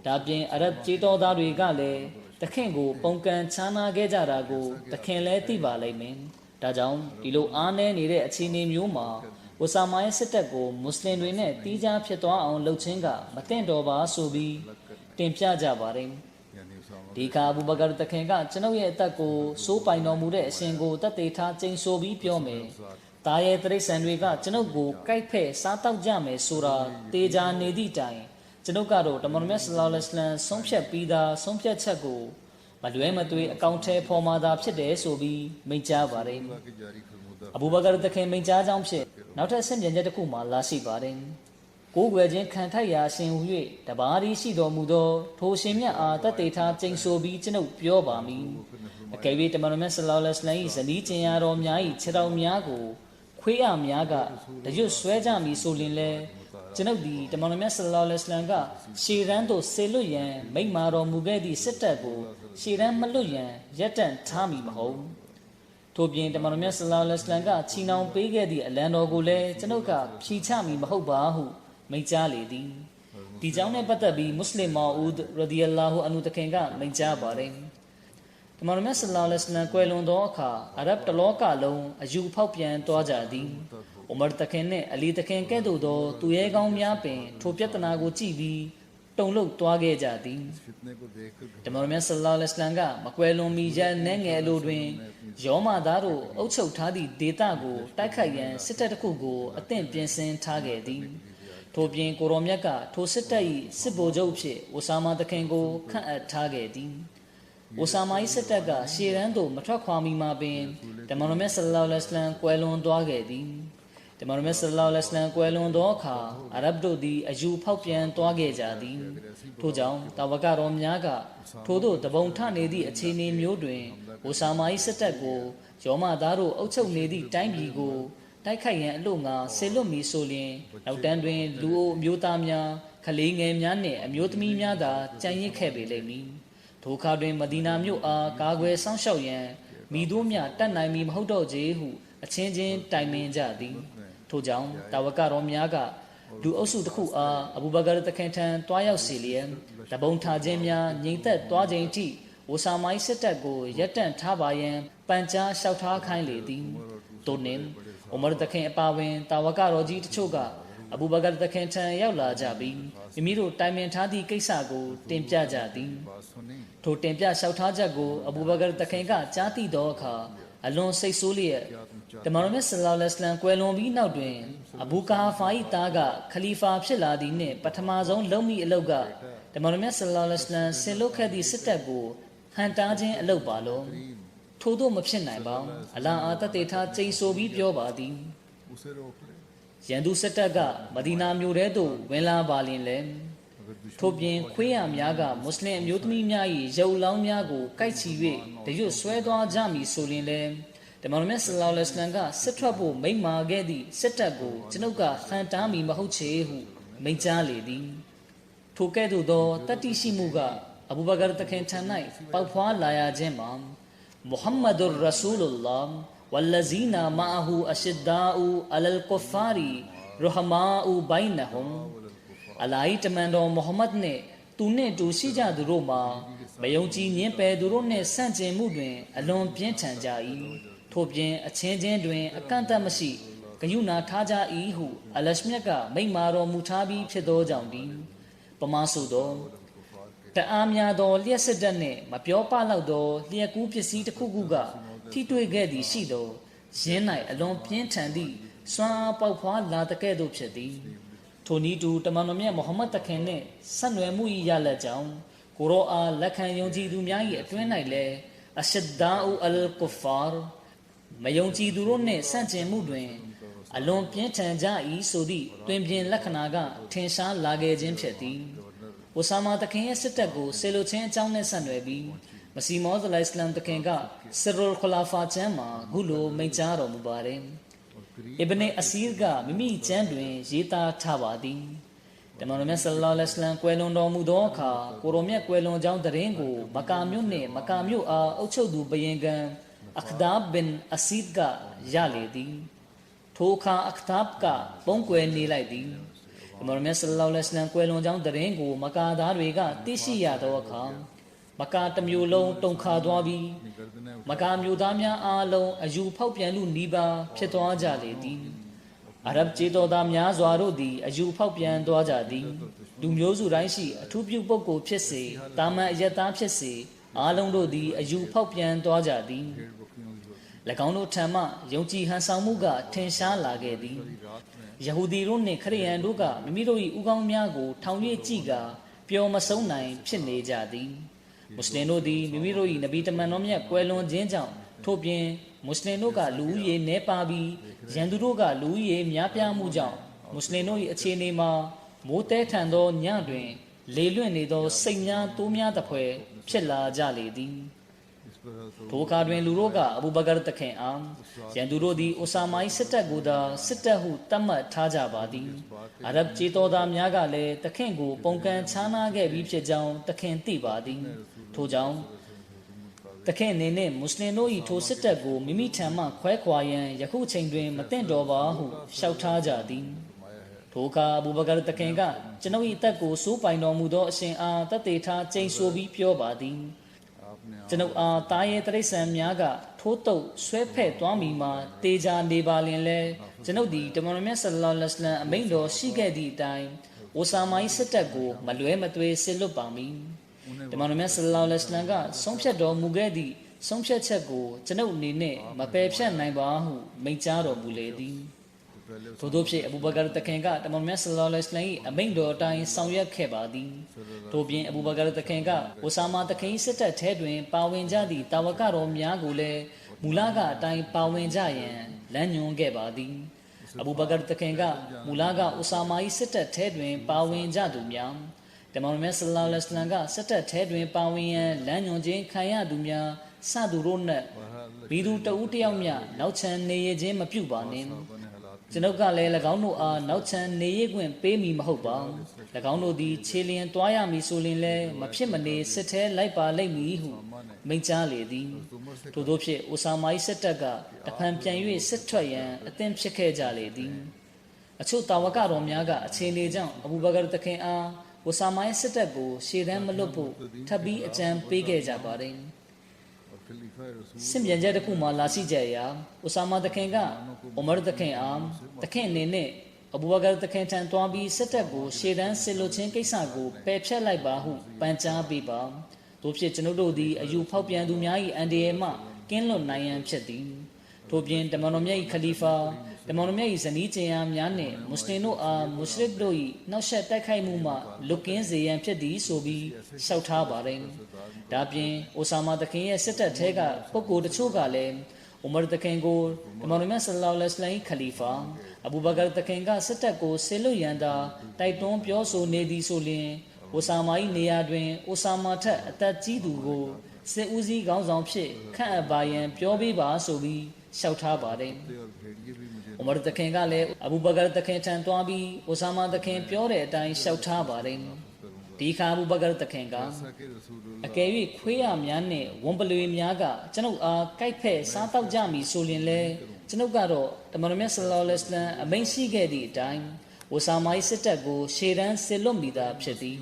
်ဒါပြင်အာရဗ်ကျေးတော်သားတွေကလည်းတခင်ကိုပုံကန်ချာနာခဲ့ကြတာကိုတခင်လည်းသိပါလိမ့်မယ်ဒါကြောင့်ဒီလိုအားနည်းနေတဲ့အခြေအနေမျိုးမှာအိုဆာမာရဲ့စစ်တပ်ကိုမွတ်စလင်တွေနဲ့တီးခြားဖြစ်သွားအောင်လုပ်ခြင်းကမသင့်တော်ပါဆိုပြီးတင်ပြကြပါတယ်ဒီခါအဘူဘကာတခင်ကကျွန်ုပ်ရဲ့အသက်ကိုစိုးပိုင်တော်မူတဲ့အရှင်ကိုတတ်သိထားကျိန်ဆိုပြီးပြောမယ်တာရဲ့တရိษံတွေကကျွန်ုပ်ကိုကြိုက်ဖဲ့စားတောက်ကြမယ်ဆိုတာတေချာနေသည့်တိုင်ကျွန်ုပ်ကတော့တမန်တော်မြတ်ဆလ္လာလဟ်အလัยဟိဝါစလမ်ဆုံးဖြတ်ပြီးသားဆုံးဖြတ်ချက်ကိုမလွဲမသွေအကောင့်ထဲပေါ်မှာသာဖြစ်တယ်ဆိုပြီးမိန့်ကြားပါတယ်အဘူဘကာတခင်မိန့်ကြားကြောင်းဖြစ်နောက်ထပ်ဆင့်ပြန်ချက်တစ်ခုမှလာရှိပါတယ်ကိုးကွယ်ခြင်းခံထိုက်ရာရှင်ဟူ၍တပါးသည်ရှိတော်မူသောထိုရှင်မြတ်အားတတ်သိထားကျိန်ဆိုပြီးကျွန်ုပ်ပြောပါမည်အကယ်၍တမန်တော်မြတ်ဆလ္လာလဟ်အလัยဟိဝါစလမ်၏ဇနီးကျင်ရာတော်များ၏ခြေတော်များကိုခွေးအများကတရွတ်ဆွဲကြမည်ဆိုရင်လည်းကျွန်ုပ်ဒီတမန်တော်မြတ်ဆလ္လာလဟ်အလัยဟိဝါစလမ်ကရှေ့တန်းသို့ဆေလွတ်ရန်မိန့်မာတော်မူခဲ့သည့်စစ်တပ်ကိုရှေ့တန်းမလွတ်ရန်ရပ်တန့်ထားမည်မဟုတ်ထို့ပြင်တမန်တော်မြတ်ဆလ္လာလဟ်အလัยဟိဝါစလမ်ကချီနှောင်ပေးခဲ့သည့်အလံတော်ကိုလည်းကျွန်ုပ်ကဖြီချမည်မဟုတ်ပါဟုမိန့်ကြားလေသည်ဒီကြောင့်နဲ့ပတ်သက်ပြီးမွတ်စလင်မော်ဦးဒ်ရဒီယလာဟူအန်ဟူတခင်ကမိန့်ကြားပါတယ်တမန်တော်မြတ်ဆလ္လာလဟ်အလัยဟိဝါစလမ်ကွယ်လွန်သောအခါအာရဗ်တလောကလုံးအယူဖောက်ပြန်သွားကြသည်အိုမာတခင်နှင့်အလီတခင်ကဲ့သို့သောသူရဲကောင်းများပင်ထိုပြဿနာကိုကြည့်ပြီး တုံ့လောက်သွားခဲ့ကြသည် फितने को देखकर တမန်တော်မြတ်ဆလ္လာလဟ်အလัยဟိဝါစလမ်ကမကွယ်လွန်မီရက်နဲ့ငယ်အလိုတွင်ယောမသားတို့အုပ်ချုပ်ထားသည့်ဒေသကိုတိုက်ခိုက်ရန်စစ်တပ်တစ်ခုကိုအသင့်ပြင်ဆင်ထားခဲ့သည်ထို့ပြင်ကိုရောမြတ်ကထိုစစ်တပ်၏စစ်ဗိုလ်ချုပ်ဖြစ်အိုဆာမာတခင်ကိုခန့်အပ်ထားခဲ့သည်အိုဆာမာ၏စစ်တပ်ကရှေ့ရန်သို့မထွက်ခွာမီမှာပင်တမန်တော်မြတ်ဆလ္လာလဟ်အလัยဟိဝါစလမ်ကွယ်လွန်သွားခဲ့သည်တမန်တော်မြတ်ဆလ္လာလဟ်အလัยဟိဝါစလမ်ကွယ်လွန်သောအခါအာရဗ်တို့သည်အယူဖောက်ပြန်သွားခဲ့ကြသည်ထို့ကြောင့်တာဝကတော်များကထို့သို့တပုံထနေသည့်အခြေအနေမျိုးတွင်အိုဆာမာ၏စစ်တပ်ကိုယောမသားတို့အုပ်ချုပ်နေသည့်တိုင်းပြည်ကိုတိုက်ခိုက်ရန်အလို့ငါဆေလွတ်မီဆိုလျင်နောက်တန်းတွင်လူအိုအမျိုးသားများခလေးငယ်များနှင့်အမျိုးသမီးများသာကြံ့ရစ်ခဲ့ပေလိမ့်မည်ထိုအခါတွင်မဒီနာမြို့အားကာကွယ်စောင့်ရှောက်ရန်မိတို့များတတ်နိုင်မည်မဟုတ်တော့ချေဟုအချင်းချင်းတိုင်ပင်ကြသည်ထို့ကြောင့်တာဝကတော်များကလူအုပ်စုတစ်ခုအားအဘူဘကာတခင်ထံတွားရောက်စီလျက်တပုံထားခြင်းများငြိမ်သက်သွားခြင်းအထိဝဆာမိုင်းစစ်တပ်ကိုရပ်တန့်ထားပါရန်ပန်ကြားလျှောက်ထားခိုင်းလေသည်တိုနှင့်အိုမာတခင်အပါဝင်တာဝကတော်ကြီးတချို့ကအဘူဘကာတခင်ထံရောက်လာကြပြီးမိမိတို့တိုင်ပင်ထားသည့်ကိစ္စကိုတင်ပြကြသည်ထိုတင်ပြလျှောက်ထားချက်ကိုအဘူဘကာတခင်ကကြားသိသောအခါအလွန်စိတ်ဆိုးလျက်တမန်တော်မြတ်ဆလ္လာလဟ်အလัยဟိဝါစလမ်ကွယ်လွန်ပြီးနောက်တွင်အဘူကာဖာ၏သားကခလီဖာဖြစ်လာသည်နှင့်ပထမဆုံးလုပ်မိအလုပ်ကတမန်တော်မြတ်ဆလ္လာလဟ်အလัยဟိဝါစလမ်ဆင်လွတ်ခဲ့သည့်စစ်တပ်ကိုဟန်တားခြင်းအလုပ်ပါလို့ထို့သောမဖြစ်နိုင်ပါအလာအာတတေထားကျိန်ဆိုပြီးပြောပါသည် उसे रोक ले ရန်သူစစ်တပ်ကမဒီနာမြို့ထဲသို့ဝင်လာပါလျင်လည်းထို့ပြင်ခွေးရများကမွတ်စလင်အမျိုးသမီးများ၏ရုပ်လောင်းများကိုကိုက်ချီ၍တရွတ်ဆွဲသွားကြမည်ဆိုလျင်လည်းတမန်တော်မြတ်ဆလ္လာလဟ်အလัยဟိဝါစလမ်ကစစ်ထွက်ဖို့မိန့်မာခဲ့သည့်စစ်တပ်ကိုကျွန်ုပ်ကဟန်တားမည်မဟုတ်ချေဟုမိန့်ကြားလေသည်ထိုကဲ့သို့သောတတ္တိရှိမှုကအဘူဘကာတခင်ထံ၌ပေါက်ဖွာလာရခြင်းမှာမုဟမ္မဒ်ရဆူလုလာဟ်ဝလ္လဇီနာမာဟူအရှဒ္ဒါအူအလလ်ကုဖာရီရဟမာအူဘိုင်နဟွမ်အလာဟ်တမန်တော်မုဟမ္မဒ်နှင့်သူနှင့်တူရှိကြသူတို့မှာမယုံကြည်ညင်းပယ်သူတို့နှင့်ဆန့်ကျင်မှုတွင်အလွန်ပြင်းထန်ကြ၏ထို့ပြင်အချင်းချင်းတွင်အကန့်အသတ်မရှိဂယုဏထားကြ၏ဟုအလရှမြတ်ကမိန့်မာတော်မူထားပြီးဖြစ်သောကြောင့်ဒီပမာဆိုသောတအားများသောလျှက်စစ်တပ်နှင့်မပြောပလောက်သောလျှက်ကူးပစ္စည်းတစ်ခုခုကထိတွေ့ခဲ့သည်ရှိသောယင်း၌အလွန်ပြင်းထန်သည့်စွမ်းအားပေါက်ဖွာလာတကဲ့သို့ဖြစ်သည်ထိုနည်းတူတမန်တော်မြတ်မုဟမ္မဒ်တခင်နှင့်ဆက်နွယ်မှု၏ရလက်ကြောင့်ကိုရောအားလက်ခံယုံကြည်သူများ၏အတွင်း၌လည်းအရှဒ္ဒါအူအလ်ကုဖာမယုံကြည်သူတို့နှင့်ဆန့်ကျင်မှုတွင်အလွန်ပြင်းထန်ကြ၏ဆိုသည့်တွင်ပြင်လက္ခဏာကထင်ရှားလာခဲ့ခြင်းဖြစ်သည်။အိုဆာမာတခင်ရဲ့စစ်တပ်ကိုဆေလိုချင်းအကြောင်းနဲ့ဆက်နွယ်ပြီးမစီမောဒ်အလိုင်စလမ်တခင်ကဆရူလ်ခလာဖာချမ်းမှာဂုလိုမိန့်ကြားတော်မူပါတယ်။အစ်ဘနအစီရ်ကမိမိကျမ်းတွင်ရေးသားထားပါသည်။တမန်တော်မြတ်ဆလ္လာလဟ်အလัยဟိဝါစလမ်ကွယ်လွန်တော်မူသောအခါကိုရောမြတ်ကွယ်လွန်ကြောင်းသတင်းကိုမကာမြို့နှင့်မကာမြို့အားအုပ်ချုပ်သူဘယင်ကန်အခဒါဘ်ဘင်အစီဒ်ကရလေသည်ထိုအခါအခဒါဘ်ကပုံကွယ်နေလိုက်သည်အမေရိကန်ဆလ္လာလဟ်အလัยဟိဝါစလမ်ကွယ်လွန်ကြောင်းသတင်းကိုမကာသားတွေကသိရှိရသောအခါမကာတစ်မျိုးလုံးတုန်ခါသွားပြီးမကာမျိုးသားများအားလုံးအယူဖောက်ပြန်လူနီးပါးဖြစ်သွားကြလေသည်အာရဗ်ကျေးတော်သားများစွာတို့သည်အယူဖောက်ပြန်သွားကြသည်လူမျိုးစုတိုင်းရှိအထူးပြုပုဂ္ဂိုလ်ဖြစ်စေတာမန်အယက်သားဖြစ်စေအားလုံးတို့သည်အယူဖောက်ပြန်သွားကြသည်၎င်းတို့ထံမှယုံကြည်ဟန်ဆောင်မှုကထင်ရှားလာခဲ့သည်ယဟူဒီတို့နှင့်ခရစ်ယာန်တို့ကမိမိတို့၏ဥကောင်းများကိုထောင်၍ကြည့်ကာပျော်မဆုံးနိုင်ဖြစ်နေကြသည်မွတ်စလင်တို့သည်မိမိတို့၏နဗီတမန်တော်မြတ်ကွယ်လွန်ခြင်းကြောင့်ထို့ပြင်မွတ်စလင်တို့ကလူဦးရေနည်းပါပြီးရန်သူတို့ကလူဦးရေများပြားမှုကြောင့်မွတ်စလင်တို့၏အခြေအနေမှာမိုးတဲထန်သောညတွင်လေလွင့်နေသောစိတ်များတိုးများသဖွယ်ဖြစ်လာကြလေသည်ထိုအခါတွင်လူတို့ကအဘူဘကာတခင်အားရန်သူတို့သည်အိုဆာမိုင်းစစ်တပ်ကိုသာစစ်တပ်ဟုသတ်မှတ်ထားကြပါသည်အာရဗ်ကျေးတော်သားများကလည်းတခင်ကိုပုံကန်ချားနာခဲ့ပြီးဖြစ်ကြောင်းတခင်သိပါသည်ထို့ကြောင့်တခင်အနေနဲ့မွတ်စလင်တို့၏ထိုစစ်တပ်ကိုမိမိထံမှခွဲခွာရန်ယခုချိန်တွင်မသင့်တော်ပါဟုလျှောက်ထားကြသည်ထိုအခါအဘူဘကာတခင်ကကျွန်ုပ်၏အသက်ကိုစိုးပိုင်တော်မူသောအရှင်အားတသက်ထားကျိန်ဆိုပြီးပြောပါသည်ကျွန်ုပ်အားတာရဲတရိษံများကထိုးတုပ်ဆွဲဖဲ့သွားမိမှာတေချာနေပါလင်လဲကျွန်ုပ်သည်တမန်တော်မြတ်ဆလ္လာလဟ်အလัยဟိဝါစလမ်အမိန့်တော်ရှိခဲ့သည့်အတိုင်း အိုဆာမာ၏စစ်တပ်ကိုမလွဲမသွေစစ်လွတ်ပါမည်တမန်တော်မြတ်ဆလ္လာလဟ်အလိုင်းဝါဆလမ်ကဆုံးဖြတ်တော်မူခဲ့သည့်ဆုံးဖြတ်ချက်ကိုကျွန်ုပ်အနေနဲ့မပယ်ဖြတ်နိုင်ပါဟုမိန့်ကြားတော်မူလေသည်ထို့သောဖြင့်အဘူဘကာတခင်ကတမန်တော်မြတ်ဆလ္လာလဟ်အလိုင်းဝါဆလမ်၏အမိန့်တော်အတိုင်းဆောင်ရွက်ခဲ့ပါသည်ထို့ပြင်အဘူဘကာတခင်ကအိုဆာမာတခင်စစ်တပ်ထဲတွင်ပါဝင်ကြသည့်တာဝကတော်များကိုလည်းမူလကအတိုင်းပါဝင်ကြရန်လမ်းညွှန်ခဲ့ပါသည်အဘူဘကာတခင်ကမူလကအိုဆာမာ၏စစ်တပ်ထဲတွင်ပါဝင်ကြသူများတမန်တော်မြတ်ဆလ္လာလဟ်အလိုင်းဝါဆလမ်ကစစ်တပ်ထဲတွင်ပါဝင်ရန်လမ်းညွှန်ခြင်းခံရသူများစသူတို့နှင့်ဘီသူတဦးတယောက်မျှနောက်ချန်နေရခြင်းမပြုပါနှင့်ကျွန်ုပ်ကလည်း၎င်းတို့အားနောက်ချန်နေရခွင့်ပေးမည်မဟုတ်ပါ၎င်းတို့သည်ခြေလျင်တွားရမည်ဆိုရင်လည်းမဖြစ်မနေစစ်ထဲလိုက်ပါလိမ့်မည်ဟုမိန့်ကြားလေသည်ထို့သောဖြင့်အိုဆာမာ၏စစ်တပ်ကတဖန်ပြန်၍စစ်ထွက်ရန်အသင့်ဖြစ်ခဲ့ကြလေသည်အချို့တာဝကတော်များကအခြေအနေကြောင့်အဘူဘကာတခင်အားအိုဆာမာ၏စစ်တပ်ကိုရှေ့တန်းမလွတ်ဖို့ထပ်ပြီးအကြံပေးခဲ့ကြပါတယ်စင်ပြန်ချက်တစ်ခုမှလာရှိကြရာအိုဆာမာတခင်ကအိုမာတခင်အားတခင်အနေနဲ့အဘူဘကာတခင်ထံသွားပြီးစစ်တပ်ကိုရှေ့တန်းဆစ်လွတ်ခြင်းကိစ္စကိုပယ်ဖျက်လိုက်ပါဟုပန်ကြားပေးပါတို့ဖြစ်ကျွန်ုပ်တို့သည်အယူဖောက်ပြန်သူများ၏အန်ဒီယေမှကင်းလွတ်နိုင်ရန်ဖြစ်သည်ထို့ပြင်တမန်တော်မြတ်၏ခလီဖာတမန်တော်မြတ်၏ဇနီးကျင်ယာများနှင့်မွတ်စလင်တို့အားမွတ်စလစ်တို့၏နောက်ဆက်တိုက်ခိုက်မှုမှလွတ်ကင်းစေရန်ဖြစ်သည်ဆိုပြီးလျှောက်ထားပါတယ်ဒါပြင်အိုဆာမာတခင်ရဲ့စစ်တပ်ထဲကပုဂ္ဂိုလ်တချို့ကလည်းအိုမာတခင်ကိုတမန်တော်မြတ်ဆလ္လာလဟ်အလိုင်းဝါဆလမ်ခလီဖာအဘူဘကာတခင်ကစစ်တပ်ကိုဆေလွတ်ရန်သာတိုက်တွန်းပြောဆိုနေသည်ဆိုလျှင်အိုဆာမာ၏နေရာတွင်အိုဆာမာထက်အသက်ကြီးသူကိုစစ်ဦးစီးခေါင်းဆောင်ဖြစ်ခန့်အပ်ပါရန်ပြောပေးပါဆိုပြီးလျှောက်ထားပါတယ်အိုမာတခင်ကလည်းအဘူဘကာတခင်ထံသွားပြီးအိုဆာမာတခင်ပြောတဲ့အတိုင်းလျှောက်ထားပါတယ်ဒီခါအဘူဘကာတခင်ကအကယ်၍ခွေးရများနဲ့ဝန်ပလွေများကကျွန်ုပ်အားကြိုက်ဖက်စားတောက်ကြမည်ဆိုရင်လေကျွန်ုပ်ကတော့တမန်တော်မြတ်ဆလ္လာလဟ်အလိုင်းဝါဆလမ်အမိန့်ရှိခဲ့သည့်အတိုင်းအိုဆာမာ၏စစ်တပ်ကိုရှေ့တန်းစစ်လွတ်မိတာဖြစ်သည်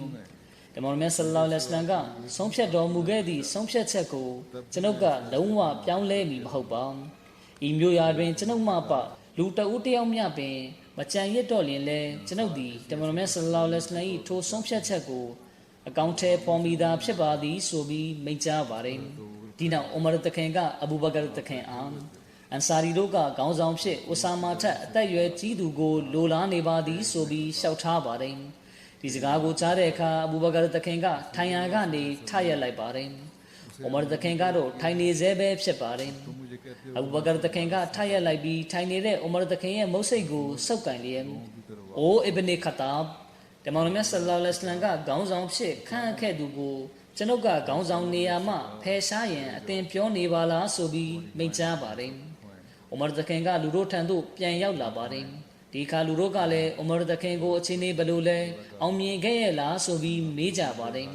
တမန်တော်မြတ်ဆလ္လာလဟ်အလိုင်းဝါဆလမ်ကဆုံးဖြတ်တော်မူခဲ့သည့်ဆုံးဖြတ်ချက်ကိုကျွန်ုပ်ကလုံးဝပြောင်းလဲမည်မဟုတ်ပါဤမျိုးရာတွင်ကျွန်ုပ်မှပလူတဦးတယောက်မျှပင်မကြံရစ်တော့လျင်လဲကျွန်ုပ်သည်တမန်တော်မြတ်ဆလ္လာလဟ်အလိုင်းဝါဆလမ်၏ထိုဆုံးဖြတ်ချက်ကိုအကောင့်ထဲပေါ်မိတာဖြစ်ပါသည်ဆိုပြီးမိန့်ကြားပါတယ်ဒီနောက်အိုမာတခင်ကအဘူဘကာတခင်အားအန်ဆာရီတို့ကခေါင်းဆောင်ဖြစ်အိုဆာမာထက်အသက်အရွယ်ကြီးသူကိုလိုလားနေပါသည်ဆိုပြီးလျှောက်ထားပါတယ်ဒီစကားကိုကြားတဲ့အခါအဘူဘကာတခင်ကထိုင်ရာကနေထရက်လိုက်ပါတယ်အိုမာတခင်ကတော့ထိုင်နေသေးပဲဖြစ်ပါတယ်အဘူဘကာတခင်ကထရက်လိုက်ပြီးထိုင်နေတဲ့အိုမာတခင်ရဲ့မုတ်စိတ်ကိုစုပ်ကန်လျက်အိုအစ်ဘနီခတာဘ်တမန်တော်မြတ်ဆလ္လာလဟ်အလိုင်းဝါဆလမ်ကခေါင်းဆောင်ဖြစ်ခန့်အပ်ခဲ့သူကိုကျွန်ုပ်ကခေါင်းဆောင်နေရာမှဖယ်ရှားရန်အသင်ပြောနေပါလားဆိုပြီးမိန့်ကြားပါတယ်အိုမာတခင်ကလူတို့ထံသို့ပြန်ရောက်လာပါတယ်ဒီခါလူတို့ကလည်းအိုမာတခင်ကိုအချင်းနေဘလို့လဲအောင်မြင်ခဲ့ရဲ့လားဆိုပြီးမေးကြပါတယ်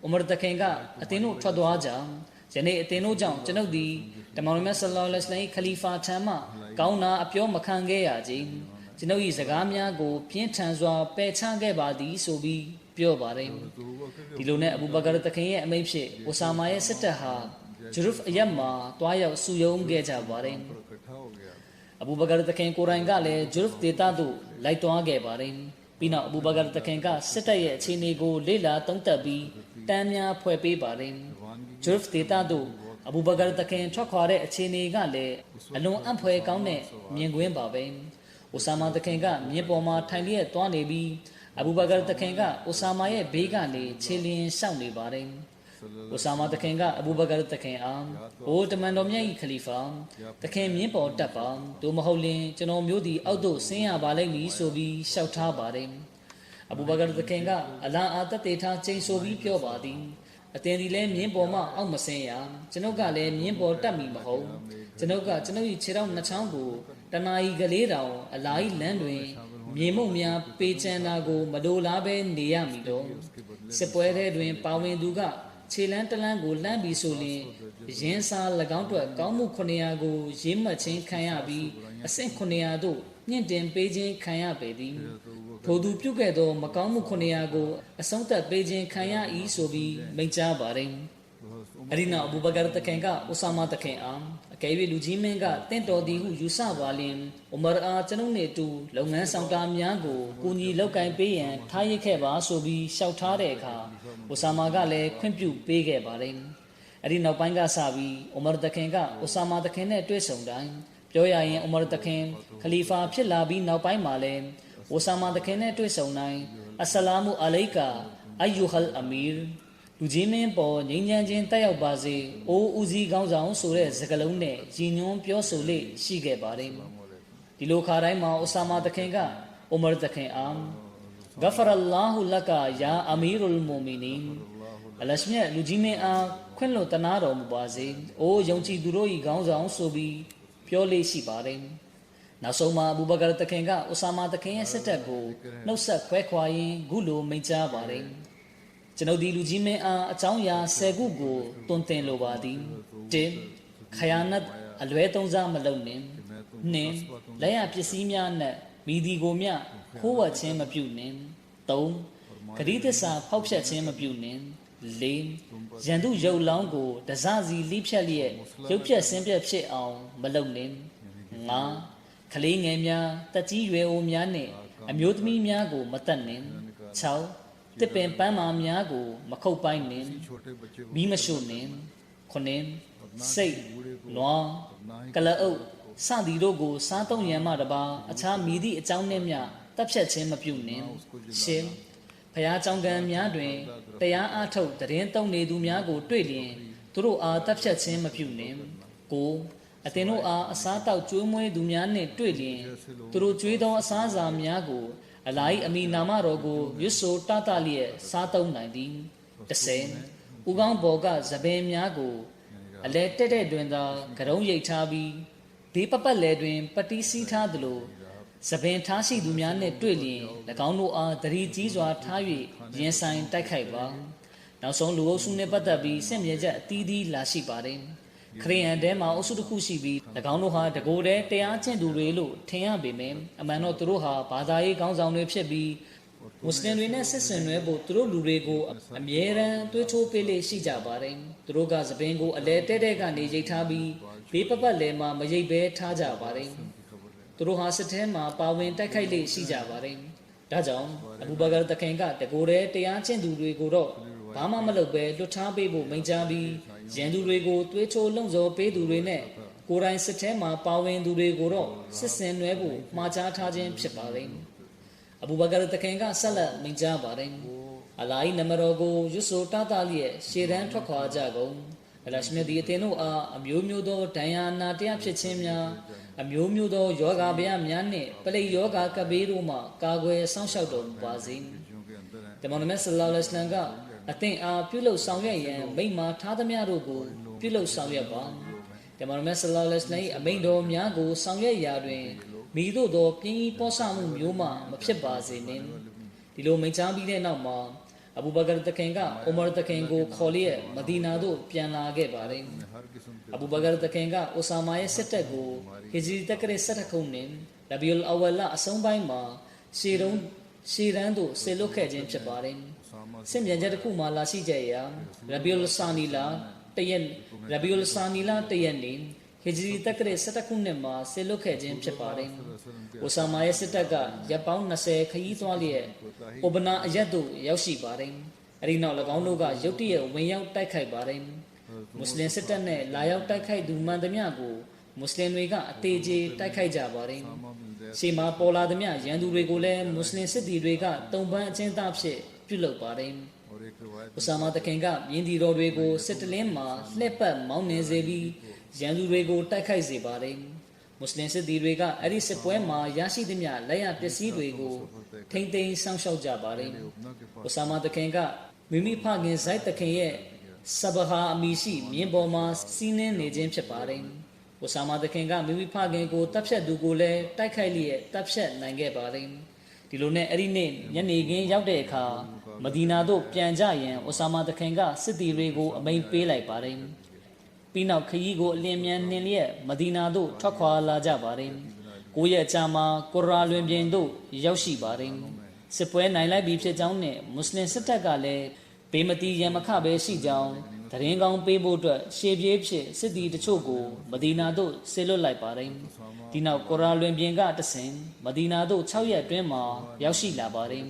အိုမာတခင်ကအသင်တို့ထွက်သွားကြယနေ့အသင်တို့ကြောင့်ကျွန်ုပ်သည်တမန်တော်မြတ်ဆလ္လာလဟ်အလိုင်းဝါဆလမ်ခလီဖာထံမှကောင်းတာအပြောမခံခဲ့ရခြင်းကျွန်ုပ်၏စကားများကိုပြင်းထန်စွာပယ်ချခဲ့ပါသည်ဆိုပြီးပြောပါတယ်ဒီလိုနဲ့အဘူဘကာတခင်ရဲ့အမိန့်ဖြင့်အိုဆာမာရဲ့စစ်တပ်ဟာဂျရူဖ်အယက်မှာတွားရောက်စုယုံခဲ့ကြပါတယ်အဘူဘကာတခင်ကိုယ်တိုင်ကလည်းဂျရူဖ်ဒေသသို့လိုက်တွားခဲ့ပါတယ်ပြီးနောက်အဘူဘကာတခင်ကစစ်တပ်ရဲ့အခြေအနေကိုလေ့လာသုံးသပ်ပြီးတမ်းများဖွဲ့ပေးပါတယ်ဂျရူဖ်ဒေသသို့အဘူဘကာတခင်ထွက်ခွာတဲ့အခြေအနေကလည်းအလွန်အံ့ဖွယ်ကောင်းတဲ့မြင်ကွင်းပါပဲအိုဆာမာတခင်ကမြင်းပေါ်မှာထိုင်လျက်သွားနေပြီးအဘူဘကာတခင်ကအိုဆာမာရဲ့ဘေးကနေခြေလျင်ရှောက်နေပါတယ်အိုဆာမာတခင်ကအဘူဘကာတခင်အားအိုတမန်တော်မြတ်၏ခလီဖာတခင်မြင်းပေါ်တက်ပါတို့မဟုတ်လျင်ကျွန်တော်မျိုးဒီအောက်သို့ဆင်းရပါလိမ့်မည်ဆိုပြီးရှောက်ထားပါတယ်အဘူဘကာတခင်ကအလာအာတတေထားချိန်ဆိုပြီးပြောပါသည်အတင်ဒီလဲမြင်းပေါ်မှအောက်မဆင်းရကျွန်ုပ်ကလည်းမြင်းပေါ်တက်မိမဟုတ်ကျွန်ုပ်၏ခြေထောက်နှစ်ချောင်းကိုတနာရီကလေးတောင်အလာဤလမ်းတွင်မြေမှုန့်များပေးချမ်းတာကိုမလိုလားပဲနေရမည်တော့စစ်ပွဲထဲတွင်ပါဝင်သူကခြေလန်းတလန်းကိုလှမ်းပြီးဆိုရင်ရင်းစား၎င်းတို့ကောင်းမှု900ကိုရေးမှတ်ခြင်းခံရပြီးအဆင့်900တို့မြင့်တင်ပေးခြင်းခံရပေသည်ထိုသူပြုခဲ့သောမကောင်းမှု900ကိုအဆုံးသတ်ပေးခြင်းခံရ၏ဆိုပြီးမိန့်ကြားပါတယ် အဒီနောက်အဘူဘကာတခင်ကအိုဆာမာတခင်အားအကယ်၍လူကြီးမင်းကတင့်တော်သည်ဟုယူဆပါလျင်အိုမာအားကျွန်ုပ်နှင့်အတူလုပ်ငန်းဆောင်တာများကိုကူညီလုပ်ကိုင်ပေးရန်ထားရစ်ခဲ့ပါဆိုပြီးလျှောက်ထားတဲ့အခါအိုဆာမာကလည်းခွင့်ပြုပေးခဲ့ပါတယ်အဒီနောက်ပိုင်းကစပြီးအိုမာတခင်ကအိုဆာမာတခင်နဲ့တွေ့ဆုံတိုင်းပြောရရင်အိုမာတခင်ခလီဖာဖြစ်လာပြီးနောက်ပိုင်းမှာလည်းအိုဆာမာတခင်နဲ့တွေ့ဆုံတိုင်းအဆလာမူအလိုင်ကာအယူဟလ်အမီရ်လူကြီးမင်းပေါ်ငြိမ်းချမ်းခြင်းတက်ရောက်ပါစေ။အိုးဦးစီးကောင်းဆောင်ဆိုတဲ့စကားလုံးနဲ့ရည်ညွှန်းပြောဆိုလေ့ရှိခဲ့ပါတယ်။ဒီလိုခါတိုင်းမှာအိုဆာမာတခင်ကအိုမာတခင်အားဂဖရအလ္လာဟူလကာယာအမီရုလ်မူမီနီအလရှမြတ်လူကြီးမင်းအားခွင့်လွှတ်တနာတော်မူပါစေ။အိုးယုံကြည်သူတို့၏ကောင်းဆောင်ဆိုပြီးပြောလေ့ရှိပါတယ်။နောက်ဆုံးမှာအဘူဘကာတခင်ကအိုဆာမာတခင်ရဲ့စစ်တပ်ကိုနှုတ်ဆက်ခွဲခွာရင်းခုလိုမိန့်ကြားပါတယ်။ကျွန်ုပ်ဒီလူကြီးမင်းအားအကြောင်းအရာ10ခုကိုတွင်တင်လိုပါသည်1ခယာနတ်အလွဲသုံးစားမလုပ်နှင့်2လက်ရပစ္စည်းများနဲ့မိဒီကိုမျှခိုးဝှက်ခြင်းမပြုနှင့်3ဂတိသစ္စာဖောက်ဖျက်ခြင်းမပြုနှင့်4ရန်သူရုပ်လောင်းကိုတစစီလိဖြတ်လျက်ရုပ်ဖြတ်ဆင်းပြတ်ဖြစ်အောင်မလုပ်နှင့်5ကလေးငယ်များတက်ကြီးရွယ်အိုများနှင့်အမျိုးသမီးများကိုမတတ်နှင့်6တစ်ပင်ပန်းမာများကိုမခုတ်ပိုင်းနှင့်မီးမရှို့နှင့်ခုနှစ်စိတ်နွားကလအုပ်စသည်တို့ကိုစားသုံးရန်မှတပါအခြားမည်သည့်အကြောင်းနှင့်မျှတပ်ဖြတ်ခြင်းမပြုနှင့်ရှင်းဖျားကြောင်ကံများတွင်တရားအားထုတ်တရင်သုံးနေသူများကိုတွေ့လျင်သူတို့အားတပ်ဖြတ်ခြင်းမပြုနှင့်ကိုအသင်တို့အားအစားတောက်ကျွေးမွေးသူများနှင့်တွေ့လျင်သူတို့ကျွေးသောအစားအစာများကိုအလိုက်အမီနာမတော်ကိုရွတ်ဆိုတတလျက်စားသုံးနိုင်သည်30ဦးကောင်းဘော်ကသပင်များကိုအလဲတက်တဲ့တွင်သာကရုံးရိတ်ထားပြီးဘေးပပတ်လဲတွင်ပတိစီးထားသလိုသပင်ထားရှိသူများနှင့်တွေ့လျင်၎င်းတို့အားတရီကြီးစွာထား၍ရင်ဆိုင်တိုက်ခိုက်ပါနောက်ဆုံးလူအုပ်စုနှင့်ပတ်သက်ပြီးစင့်မြဲချက်အသီးသီးလာရှိပါတယ်ခရီးယန်တဲမှာအုပ်စုတစ်ခုရှိပြီး၎င်းတို့ဟာတကိုယ်တည်းတရားကျင့်သူတွေလို့ထင်ရပေမယ့်အမှန်တော့သူတို့ဟာဘာသာရေးခေါင်းဆောင်တွေဖြစ်ပြီးမွတ်စလင်တွေနဲ့ဆက်ဆံရွယ်ဖို့သူတို့လူတွေကိုအမြဲတမ်းတွေးချိုးပေးလေရှိကြပါတယ်သူတို့ကသပင်ကိုအလဲတဲတဲကနေရိတ်ထားပြီးဘေးပပတ်လဲမှာမရိတ်ဘဲထားကြပါတယ်သူတို့ဟာစစ်ထဲမှာပါဝင်တိုက်ခိုက်လေရှိကြပါတယ်ဒါကြောင့်အဘူဘကာတခင်ကတကိုယ်တည်းတရားကျင့်သူတွေကိုတော့ဘာမှမလုပ်ဘဲလွတ်ထားပေးဖို့မိန့်ကြားပြီးရန်သူတွေကိုတွေးချိုးလုံဆော်ပေးသူတွေနဲ့ကိုယ်တိုင်စစ်ထဲမှာပါဝင်သူတွေကိုတော့စစ်စင်နွဲဖို့မှာကြားထားခြင်းဖြစ်ပါတယ်အဘူဘကာတခင်ကဆက်လက်မိန့်ကြားပါတယ်အလာဟ်နမတော်ကိုရွတ်ဆိုတတလျက်ရှေ့တန်းထွက်ခွာကြကုန်အလရှမြတ်ဒီအသင်တို့အားအမျိုးမျိုးသောဒဏ်ရာနာတရားဖြစ်ခြင်းများအမျိုးမျိုးသောယောဂဗျာများနှင့်ပလိယောဂကဘေးတို့မှကာကွယ်စောင့်ရှောက်တော်မူပါစေတမန်တော်မြတ်ဆလ္လာလဟ်အလัยဟိဝါစလမ်ကအသင်အားပြုလုပ်ဆောင်ရွက်ရန်မိန့်မာထားသမျှတို့ကိုပြုလုပ်ဆောင်ရွက်ပါတမန်တော်မြတ်ဆလ္လာလဟ်အလัยဟိဝါစလမ်အမိန့်တော်များကိုဆောင်ရွက်ရာတွင်မိတို့သောပြင်းကြီးပေါ်ဆမှုမျိုးမှမဖြစ်ပါစေနှင့်ဒီလိုမိန့်ကြားပြီးတဲ့နောက်မှာအဘူဘကာတခင်ကအိုမာတခင်ကိုခေါ်လျက်မဒီနာသို့ပြန်လာခဲ့ပါတယ်အဘူဘကာတခင်ကအိုဆာမာရဲ့စစ်တပ်ကိုဟီဂျရီတက္ကရာ17ခုနှစ်ရဘီအူလ်အဝလအဆုံးပိုင်းမှာရှေရန်သို့ဆေလွတ်ခဲ့ခြင်းဖြစ်ပါတယ်စစ်မြန်ချက်တစ်ခုမှလာရှိကြရာရဘီအူလ်ဆာနီလာတရက်နေ့ဟီဂျရီတက္ကရာ17ခုနှစ်မှာဆေလွတ်ခဲ့ခြင်းဖြစ်ပါတယ်အိုဆာမာရဲ့စစ်တပ်ကရပ်ပေါင်း20ခရီးသွားလျက်အိုဘနာအရက်သို့ရောက်ရှိပါတယ်အဲဒီနောက်၎င်းတို့ကရုတ်တရက်ဝင်ရောက်တိုက်ခိုက်ပါတယ်မွတ်စလင်စစ်တပ်နဲ့လာရောက်တိုက်ခိုက်သူမှန်သမျှကိုမွတ်စလင်တွေကအသေးချေတိုက်ခိုက်ကြပါတယ်ရှေးမှာပေါ်လာသမျှရန်သူတွေကိုလည်းမွတ်စလင်စစ်သည်တွေကတုံပန်းအချင်းသားဖြစ်ပြုလုပ်ပါတယ်ဥဆာမာတခင်ကမြင်းဒီတော်တွေကိုစစ်တလင်းမှာလှည့်ပတ်မောင်းနှင်စေပြီးရန်သူတွေကိုတိုက်ခိုက်စေပါတယ်မွတ်စလင်စစ်သည်တွေကအဲ့ဒီစစ်ပွဲမှာရရှိသမျှလက်ရပစ္စည်းတွေကိုထိမ့်သိမ်းစောင့်ရှောက်ကြပါတယ်ဥဆာမာတခင်ကမိမိဖခင်ဇိုက်တခင်ရဲ့ဆဘဟာအမီရှိမြင်းပေါ်မှာစီးနှင်းနေခြင်းဖြစ်ပါတယ်ဥဆာမာတခင်ကမိမိဖခင်ကိုတပ်ဖြတ်သူကိုလည်းတိုက်ခိုက်လျက်တပ်ဖြတ်နိုင်ခဲ့ပါတယ်ဒီလိုနဲ့အဲ့ဒီနေ့ညနေခင်းရောက်တဲ့အခါမဒီနာသို့ပြန်ကြရန်ဥဆာမာတခင်ကစစ်သည်တွေကိုအမိန့်ပေးလိုက်ပါတယ်ပြီးနောက်ခရီးကိုအလင်းမြန်နှင်လျက်မဒီနာသို့ထွက်ခွာလာကြပါတယ်9ရက်ကြာမှကုရ်အာန်လွင်ပြင်သို့ရောက်ရှိပါတယ်စစ်ပွဲနိုင်လိုက်ပြီဖြစ်ကြောင်းနဲ့မွတ်စလင်စစ်တပ်ကလည်းဘေးမတီရန်မခပဲရှိကြောင်း တရင်ကောင်းပေးဖို့အတွက်ရှေးပြေးဖြစ်စစ်တီတချို့ကိုမဒီနာသို့ဆေလွတ်လိုက်ပါတယ်ဒီနောက်ကိုရာလွင်ပြင်ကတဆင်မဒီနာသို့6ရက်အတွင်းမှာရောက်ရှိလာပါတယ်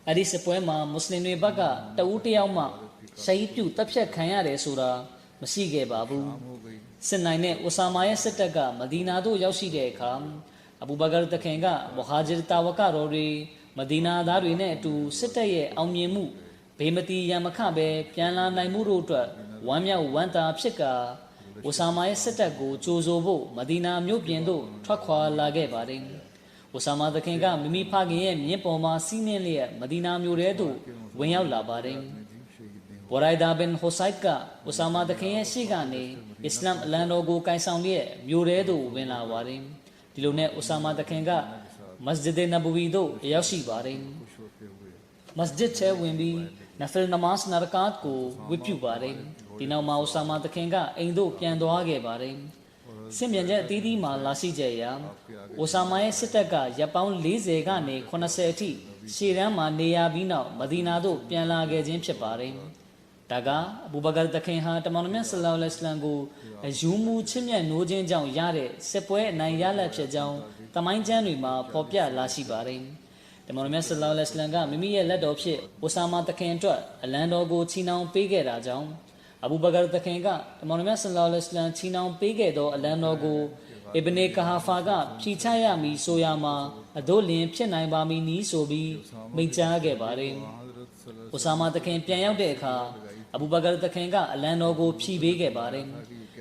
အဲ့ဒီစစ်ပွဲမှာမွတ်စလင်တွေဘက်ကတဦးတစ်ယောက်မှရှဟီပြုတပ်ဖြတ်ခံရတယ်ဆိုတာမရှိခဲ့ပါဘူး စစ်နိုင်တဲ့အိုဆာမာရဲ့စစ်တပ်ကမဒီနာသို့ရောက်ရှိတဲ့အခါအဘူဘကာတခင်ကမဟာဂျီတာဝကတော်တွေမဒီနာသားတွေနဲ့အတူစစ်တပ်ရဲ့အောင်မြင်မှုဘေမတီရံမခပဲပြန်လာနိုင်မှုတို့အတွက်ဝမ်းမြောက်ဝမ်းသာဖြစ်ကာအိုဆာမာရဲ့စစ်တပ်ကိုကြိုဆိုဖို့မဒီနာမြို့ပြင်သို့ထွက်ခွာလာခဲ့ပါတယ်အိုဆာမာတခင်ကမိမိဖခင်ရဲ့မြင်းပေါ်မှာစီးနှင်းလျက်မဒီနာမြို့ထဲသို့ဝင်ရောက်လာပါတယ်ဝရိုင်ဒါဘင်ဟိုဆိုင်ကအိုဆာမာတခင်ရဲ့ရှေ့ကနေအစ္စလာမ်အလံတော်ကိုကိုင်ဆောင်လျက်မြို့ထဲသို့ဝင်လာပါတယ်ဒီလိုနဲ့အိုဆာမာတခင်ကမစဂျစ်နဘူဝီသို့ရောက်ရှိပါတယ်မစဂျစ်ထဲဝင်ပြီးနဖလ်နမတ်နရကာတ်ကိုဝတ်ပြုပါတယ်ဒီနောက်မှာအိုဆာမာတခင်ကအိမ်သို့ပြန်သွားခဲ့ပါတယ်စင်ပြန်ချက်အသီးသီးမှာလာရှိကြရာအိုဆာမာရဲ့စစ်တပ်ကရပ်ပေါင်း40ကနေ80အထိရှေ့တန်းမှာနေရပြီးနောက်မဒီနာသို့ပြန်လာခဲ့ခြင်းဖြစ်ပါတယ်ဒါကအဘူဘကာတခင်ဟာတမန်တော်မြတ်ဆလ္လာလဟ်အလိုင်းကိုယူမှုချစ်မြတ်နိုးခြင်းကြောင့်ရတဲ့စစ်ပွဲအနိုင်ရလက်ဖြစ်ကြောင်းတမိုင်းကျမ်းတွေမှာဖော်ပြလာရှိပါတယ်တမန်တော်မြတ်ဆလ္လာလဟ်အလိုင်းကမိမိရဲ့လက်တော်ဖြင့်အိုဆာမာတခင်အတွက်အလံတော်ကိုချီနှောင်ပေးခဲ့တာကြောင့်အဘူဘကာတခင်ကတမန်တော်မြတ်ဆလ္လာလဟ်အလိုင်းချီနှောင်ပေးခဲ့သောအလံတော်ကိုအဘနေကာဟာဖာကဖြီချရမည်ဆိုရမှာအဒို့လင်ဖြစ်နိုင်ပါမည်နီးဆိုပြီးမိန့်ကြားခဲ့ပါတယ်အိုဆာမာတခင်ပြန်ရောက်တဲ့အခါအဘူဘကာတခင်ကအလံတော်ကိုဖြီးပေးခဲ့ပါတယ်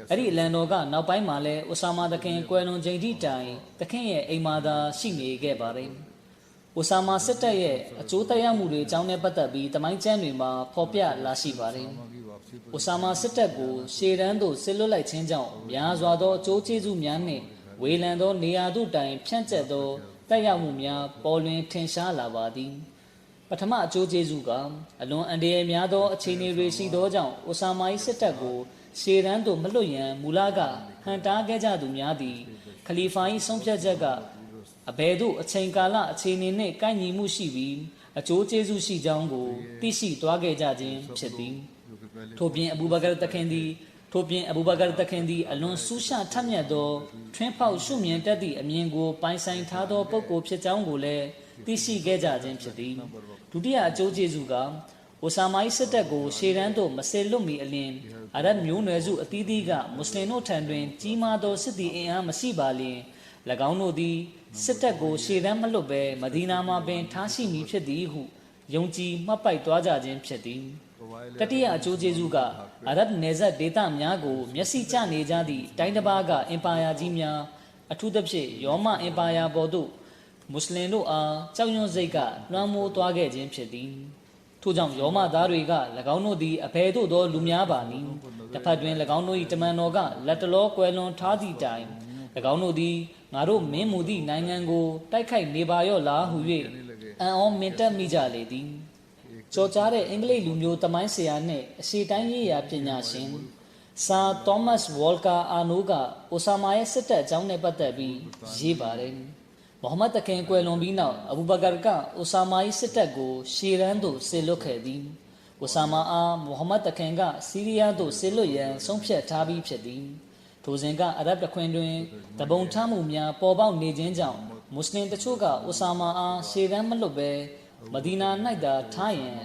အဲ့ဒီအလံတော်ကနောက်ပိုင်းမှာလည်းအိုဆာမာတခင်ကွယ်လွန်ချိန်ထိတိုင်တခင်ရဲ့အိမ်မာသာရှိနေခဲ့ပါတယ်အိုဆာမာစစ်တပ်ရဲ့အကျိုးတရားမှုတွေအကြောင်းနဲ့ပတ်သက်ပြီးတမိုင်းကျမ်းတွေမှာဖော်ပြလာရှိပါတယ်အိုဆာမာစစ်တပ်ကိုရှေ့တန်းသို့ဆစ်လွတ်လိုက်ခြင်းကြောင့်များစွာသောအကျိုးကျေးဇူးများနှင့်ဝေလံသောနေရာတို့တိုင်ဖြန့်ကျက်သောတက်ရောက်မှုများပေါ်လွင်ထင်ရှားလာပါသည်ပထမအကျိုးကျေးဇူးကအလွန်အန္တရာယ်များသောအခြေအနေတွေရှိသောကြောင့်အိုဆာမာ၏စစ်တပ်ကိုရှေ့တန်းသို့မလွတ်ရန်မူလကဟန်တားခဲ့ကြသူများသည်ခလီဖာ၏ဆုံးဖြတ်ချက်ကအဘယ်သို့အချိန်ကာလအခြေအနေနှင့်ကိုက်ညီမှုရှိပြီးအကျိုးကျေးဇူးရှိကြောင်းကိုသိရှိသွားခဲ့ကြခြင်းဖြစ်သည်ထို့ပြင်အဘူဘကာတခင်သည်အလွန်ဆူးရှထက်မြက်သောထွန်းဖောက်ရှုမြင်တတ်သည့်အမြင်ကိုပိုင်ဆိုင်ထားသောပုဂ္ဂိုလ်ဖြစ်ကြောင်းကိုလည်းသိရှိခဲ့ကြခြင်းဖြစ်သည်ဒုတိယအကျိုးကျေးဇူးကအိုဆာမာ၏စစ်တပ်ကိုရှေ့တန်းသို့မဆေလွတ်မီအလျင်အာရဗ်မျိုးနွယ်စုအသီးသီးကမွတ်စလင်တို့ထံတွင်ကြီးမားသောစစ်သည်အင်အားမရှိပါလျင်၎င်းတို့သည်စစ်တပ်ကိုရှေ့တန်းမလွတ်ဘဲမဒီနာမှာပင်ထားရှိမည်ဖြစ်သည်ဟုယုံကြည်မှတ်ပိုက်သွားကြခြင်းဖြစ်သည်တတိယအကျိုးကျေးဇူးကအာရဗ်နယ်စပ်ဒေသများကိုမျက်စိကျနေကြသည့်တိုင်းတစ်ပါးကအင်ပါယာကြီးများအထူးသဖြင့်ရောမအင်ပါယာပေါ်သို့မွတ်စလင်တို့အားကြောက်ရွံ့စိတ်ကလွှမ်းမိုးသွားခဲ့ခြင်းဖြစ်သည်ထို့ကြောင့်ရောမသားတွေက၎င်းတို့သည်အဘယ်သို့သောလူများပါနည်းတစ်ဖက်တွင်၎င်းတို့၏တမန်တော်ကလက်တလောကွယ်လွန်ထားသည့်တိုင်၎င်းတို့သည်ငါတို့မင်းမူသည့်နိုင်ငံကိုတိုက်ခိုက်နေပါရော့လားဟု၍အံ့ဩမင်တက်မိကြလေသည်ကြော်ကြားတဲ့အင်္ဂလိပ်လူမျိုးတမိုင်းဆရာနှင့်အရှေ့တိုင်းရေးရာပညာရှင်ဆာသောမတ်ဝေါ်ကာအာနိုကအိုဆာမာရဲ့စစ်တပ်အကြောင်းနဲ့ပတ်သက်ပြီးရေးပါတယ်။မိုဟမ္မဒ်တခင်ကွယ်လွန်ပြီးနောက်အဘူဘကာကအိုဆာမာ၏စစ်တပ်ကိုရှေ့တန်းသို့ဆေလွတ်ခဲ့သည်။အိုဆာမာအားမိုဟမ္မဒ်တခင်ကဆီးရီးယားသို့ဆေလွတ်ရန်ဆုံးဖြတ်ထားပြီးဖြစ်သည်။ထိုစဉ်ကအရဗ်တခွင်တွင်တပုံထားမှုများပေါ်ပေါက်နေခြင်းကြောင့်မွတ်စလင်တချို့ကအိုဆာမာအားရှေ့တန်းမလွတ်ဘဲမဒီနာ၌သာထားရန်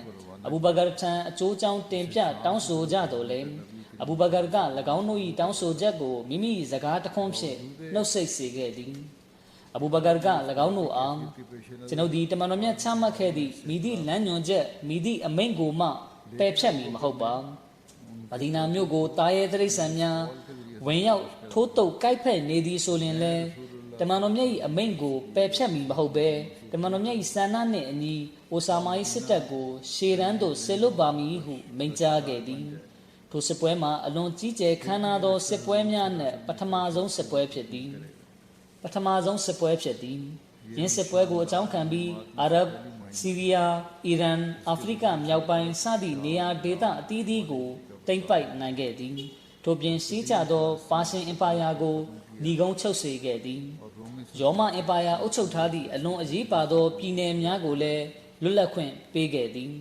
အဘူဘကာထံအကျိုးကြောင့်တင်ပြတောင်းဆိုကြတော်လဲအဘူဘကာက၎င်းတို့၏တောင်းဆိုချက်ကိုမိမိစကားတခွန်းဖြင့်နှုတ်ဆက်စေခဲ့သည်အဘူဘကာက၎င်းတို့အားကျွန်ုပ်ဒီတမန်တော်မြတ်ချမှတ်ခဲ့သည့်မိသည့်လမ်းညွှန်ချက်မိသည့်အမိန့်ကိုမှပယ်ဖြတ်မည်မဟုတ်ပါမဒီနာမြို့ကိုတာရဲတိရစ္ဆာန်များဝင်ရောက်ထိုးတုပ်ကိုက်ဖက်နေသည်ဆိုရင်လည်းတမန်တော်မြတ်၏အမိန့်ကိုပယ်ဖြတ်မည်မဟုတ်ဘဲတမန်တော်မြတ်၏ဆန္ဒနှင့်အညီအိုဆာမာ၏စစ်တပ်ကိုရှေ့တန်းသို့ဆေလွတ်ပါမည်ဟုမိန့်ကြားခဲ့သည်ထိုစစ်ပွဲမှာအလွန်ကြီးကျယ်ခမ်းနားသောစစ်ပွဲများနှင့်ပထမဆုံးစစ်ပွဲဖြစ်သည်ယင်းစစ်ပွဲကိုအကြောင်းခံပြီးအာရဗ်ဆီးရီးယားအီရန်အာဖရိကမြောက်ပိုင်းစသည့်နေရာဒေသအသီးသီးကိုတိမ့်ပိုက်နိုင်ခဲ့သည်ထို့ပြင်ရှိကြသောပါရှင်အင်ပါယာကိုဏီကုန်းချုပ်စေခဲ့သည်ရောမအင်ပါယာအုပ်ချုပ်ထားသည့်အလွန်အရေးပါသောပြည်နယ်များကိုလည်းလွတ်လပ်ခွင့်ပေးခဲ့သည်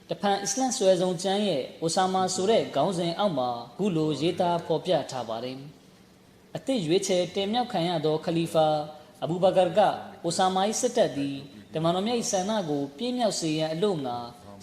တဖန်အစ္စလမ်ဆွဲဆောင်ကျမ်းရဲ့အိုဆာမာဆိုတဲ့ခေါင်းစဉ်အောက်မှာခုလိုရေးသားဖော်ပြထားပါတယ်။အသစ်ရွေးချယ်တင်မြှောက်ခံရသောခလီဖာအဘူဘကာကအိုဆာမာ၏စစ်တပ်သည်တမန်တော်မြတ်၏ဆန္ဒကိုပြည့်မြောက်စေရန်အလို့ငါ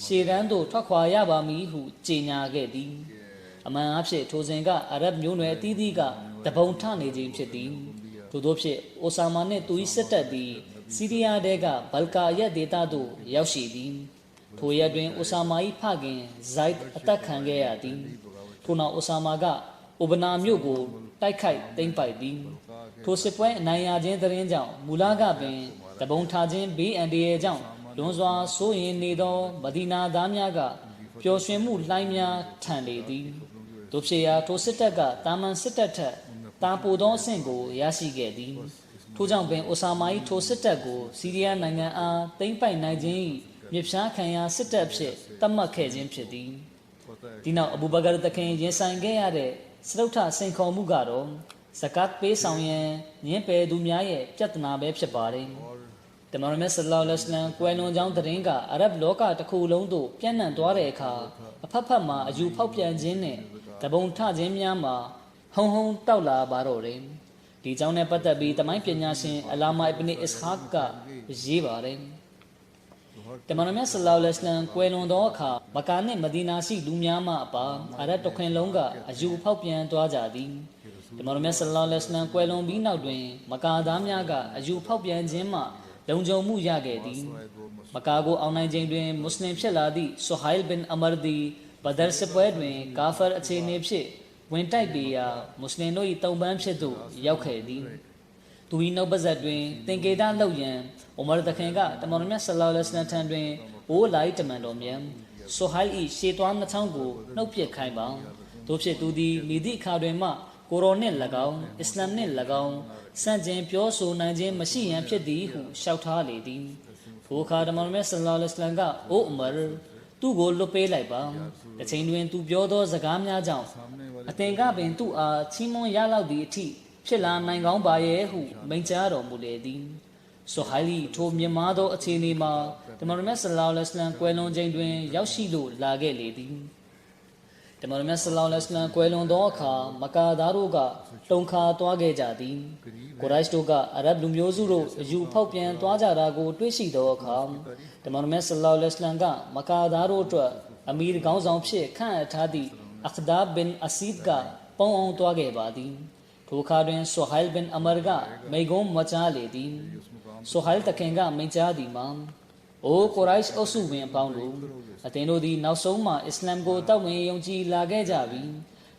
ရှေ့တန်းသို့ထွက်ခွာရပါမည်ဟုကြေညာခဲ့သည်။အမှန်အဖြစ်ထိုစဉ်ကအရဗ်မျိုးနွယ်အသီးသီးကတပုံထနေခြင်းဖြစ်သည်။ထို့သောဖြင့်အိုဆာမာနှင့်သူ၏စစ်တပ်သည်စီးရီးယားတဲကဘလကာရက်ဒေသသို့ရောက်ရှိသည်။ထိုရက်တွင်အိုဆာမာ၏ဖခင်ဇိုက်အသက်ခံခဲ့ရသည်။ထို့နောက်အိုဆာမာကအိုဘနာမြို့ကိုတိုက်ခိုက်သိမ်းပိုက်သည်။ထိုစစ်ပွဲအနိုင်ရခြင်းသတင်းကြောင့်မူလကပင်တပုံထားခြင်းဘေးအန္တရာယ်ကြောင့်လွန်စွာစိုးရင်နေသောမဒီနာသားများကပျော်ရွှင်မှုလှိုင်းများထန်လေသည်။တို့ဖြစ်ရာထိုစစ်တပ်ကတာမန်စစ်တပ်ထက်တာပိုသောအဆင့်ကိုရရှိခဲ့သည်။ထို့ကြောင့်ပင်အိုဆာမာ၏ထိုစစ်တပ်ကိုစီးရီးယားနိုင်ငံအားသိမ်းပိုက်နိုင်ခြင်း၏မြစ်ဖြားခံရာစစ်တပ်ဖြစ်သတ်မှတ်ခဲ့ခြင်းဖြစ်သည်။ဒီနောက်အဘူဘကာတခင်ရင်ဆိုင်ခဲ့ရတဲ့စရုပ်ထစိန်ခေါ်မှုကတော့ဇကတ်ပေးဆောင်ရန်ညှင်းပယ်သူများရဲ့ပြဿနာပဲဖြစ်ပါတယ်။တမန်တော်မြတ်ဆလ္လာလဟ်အလိုင်းဝါဆလမ်ကွယ်လွန်ကြောင်းသတင်းကအရဗ်လောကတစ်ခုလုံးသို့ပြန့်နှံ့သွားတဲ့အခါအဖက်ဖက်မှာအယူဖောက်ပြန်ခြင်းနဲ့တပုံထခြင်းများမှာဟုံတောက်လာပါတော့တယ်။ဒီကြောင့်နဲ့ပတ်သက်ပြီးတမိုင်းပညာရှင်အလာမာအစ်ဘ်နီအစ်ဟာကရေးပါတယ်။တမန်တော်မြတ်ဆလ္လာလဟ်အလိုင်းဝါဆလမ်ကွယ်လွန်သောအခါမကာနှင့်မဒီနာရှိလူများမှအပါအရဗ်တစ်ခွင်လုံးကအယူဖောက်ပြန်သွားကြသည်။တမန်တော်မြတ်ဆလ္လာလဟ်အလိုင်းဝါဆလမ်ကွယ်လွန်ပြီးနောက်တွင်မကာသားများကအယူဖောက်ပြန်ခြင်းမှလုံခြုံမှုရခဲ့သည်မကာကိုအောင်နိုင်ခြင်းတွင်မွတ်စလင်ဖြစ်လာသည့်ဆူဟိုင်လ်ဘင်အမာဒီဘဒရ်စစ်ပွဲတွင်ကာဖာအခြေအနေဖြင့်ဝင်တိုက်ပေရာမွတ်စလင်တို့၏တုံပန်းဖြစ်သို့ရောက်ခဲ့သည်သူ၏နောက်ပါဇက်တွင်သင်္ကေတလှုပ်ရန်အိုမာတခင်ကတမန်တော်မြတ်ဆလ္လာလဟ်အလိုင်းဝါဆလမ်ထံတွင်အိုးလိုက်တမန်တော်မြတ်ဆူဟိုင်လ်၏ရှေ့သွားနှချောင်းကိုနှုတ်ပစ်ခိုင်းပါတို့ဖြစ်သူသည်မိသည့်အခါတွင်မှကိုရိုနှင့်၎င်းအစ္စလာမ်နှင့်၎င်းစန့်ကျင်ပြောဆိုနိုင်ခြင်းမရှိရန်ဖြစ်သည်ဟုလျှောက်ထားလေသည်ထိုအခါတမန်တော်မြတ်ဆလ္လာလဟ်အလိုင်းဝါဆလမ်ကအိုအမာသူ့ကိုလွတ်ပေးလိုက်ပါတစ်ချိန်တွင်သူပြောသောစကားများကြောင့်အသင်ကပင်သူ့အားချီးမွမ်းရလောက်သည့်အထိဖြစ်လာနိုင်ကောင်းပါရဲ့ဟုမိန့်ကြားတော်မူလေသည်ဆိုဟိုင်လီထိုမြင်မာသောအခြေအနေမှာတမန်တော်မြတ်ဆလ္လာလဟ်အလိုင်းဝါဆလမ်ကွယ်လွန်ချိန်တွင်ရောက်ရှိလို့လာခဲ့လေသည်တမန်တော်မြတ်ဆလ္လာလဟ်အလိုင်းဝါဆလမ်ကွယ်လွန်သောအခါမကာသားတို့ကတုန်ခါသွားခဲ့ကြသည်ကိုရိုက်တို့ကအရဗ်လူမျိုးစုတို့အယူဖောက်ပြန်သွားကြတာကိုတွေ့ရှိသောအခါတမန်တော်မြတ်ဆလ္လာလဟ်အလိုင်းဝါဆလမ်ကမကာသားတို့အတွက်အမီရ်ခေါင်းဆောင်ဖြစ်ခန့်အပ်ထားသည့်အခဒါဘင်အဆီဒ်ကပေါင်းအောင်သွားခဲ့ပါသည်ထိုအခါတွင်ဆူဟိုင်လ်ဘင်အမာကမိဂုံးမချလေသည်ဆူဟိုင်လ်တခင်ကမိန့်ကြားသည်မှာအိုကိုရိုက်အုပ်စုဝင်အပေါင်းတို့အသင်တို့သည်နောက်ဆုံးမှာအစ္စလာမ်ကိုတောက်ဝင်ယုံကြည်လာခဲ့ကြပြီး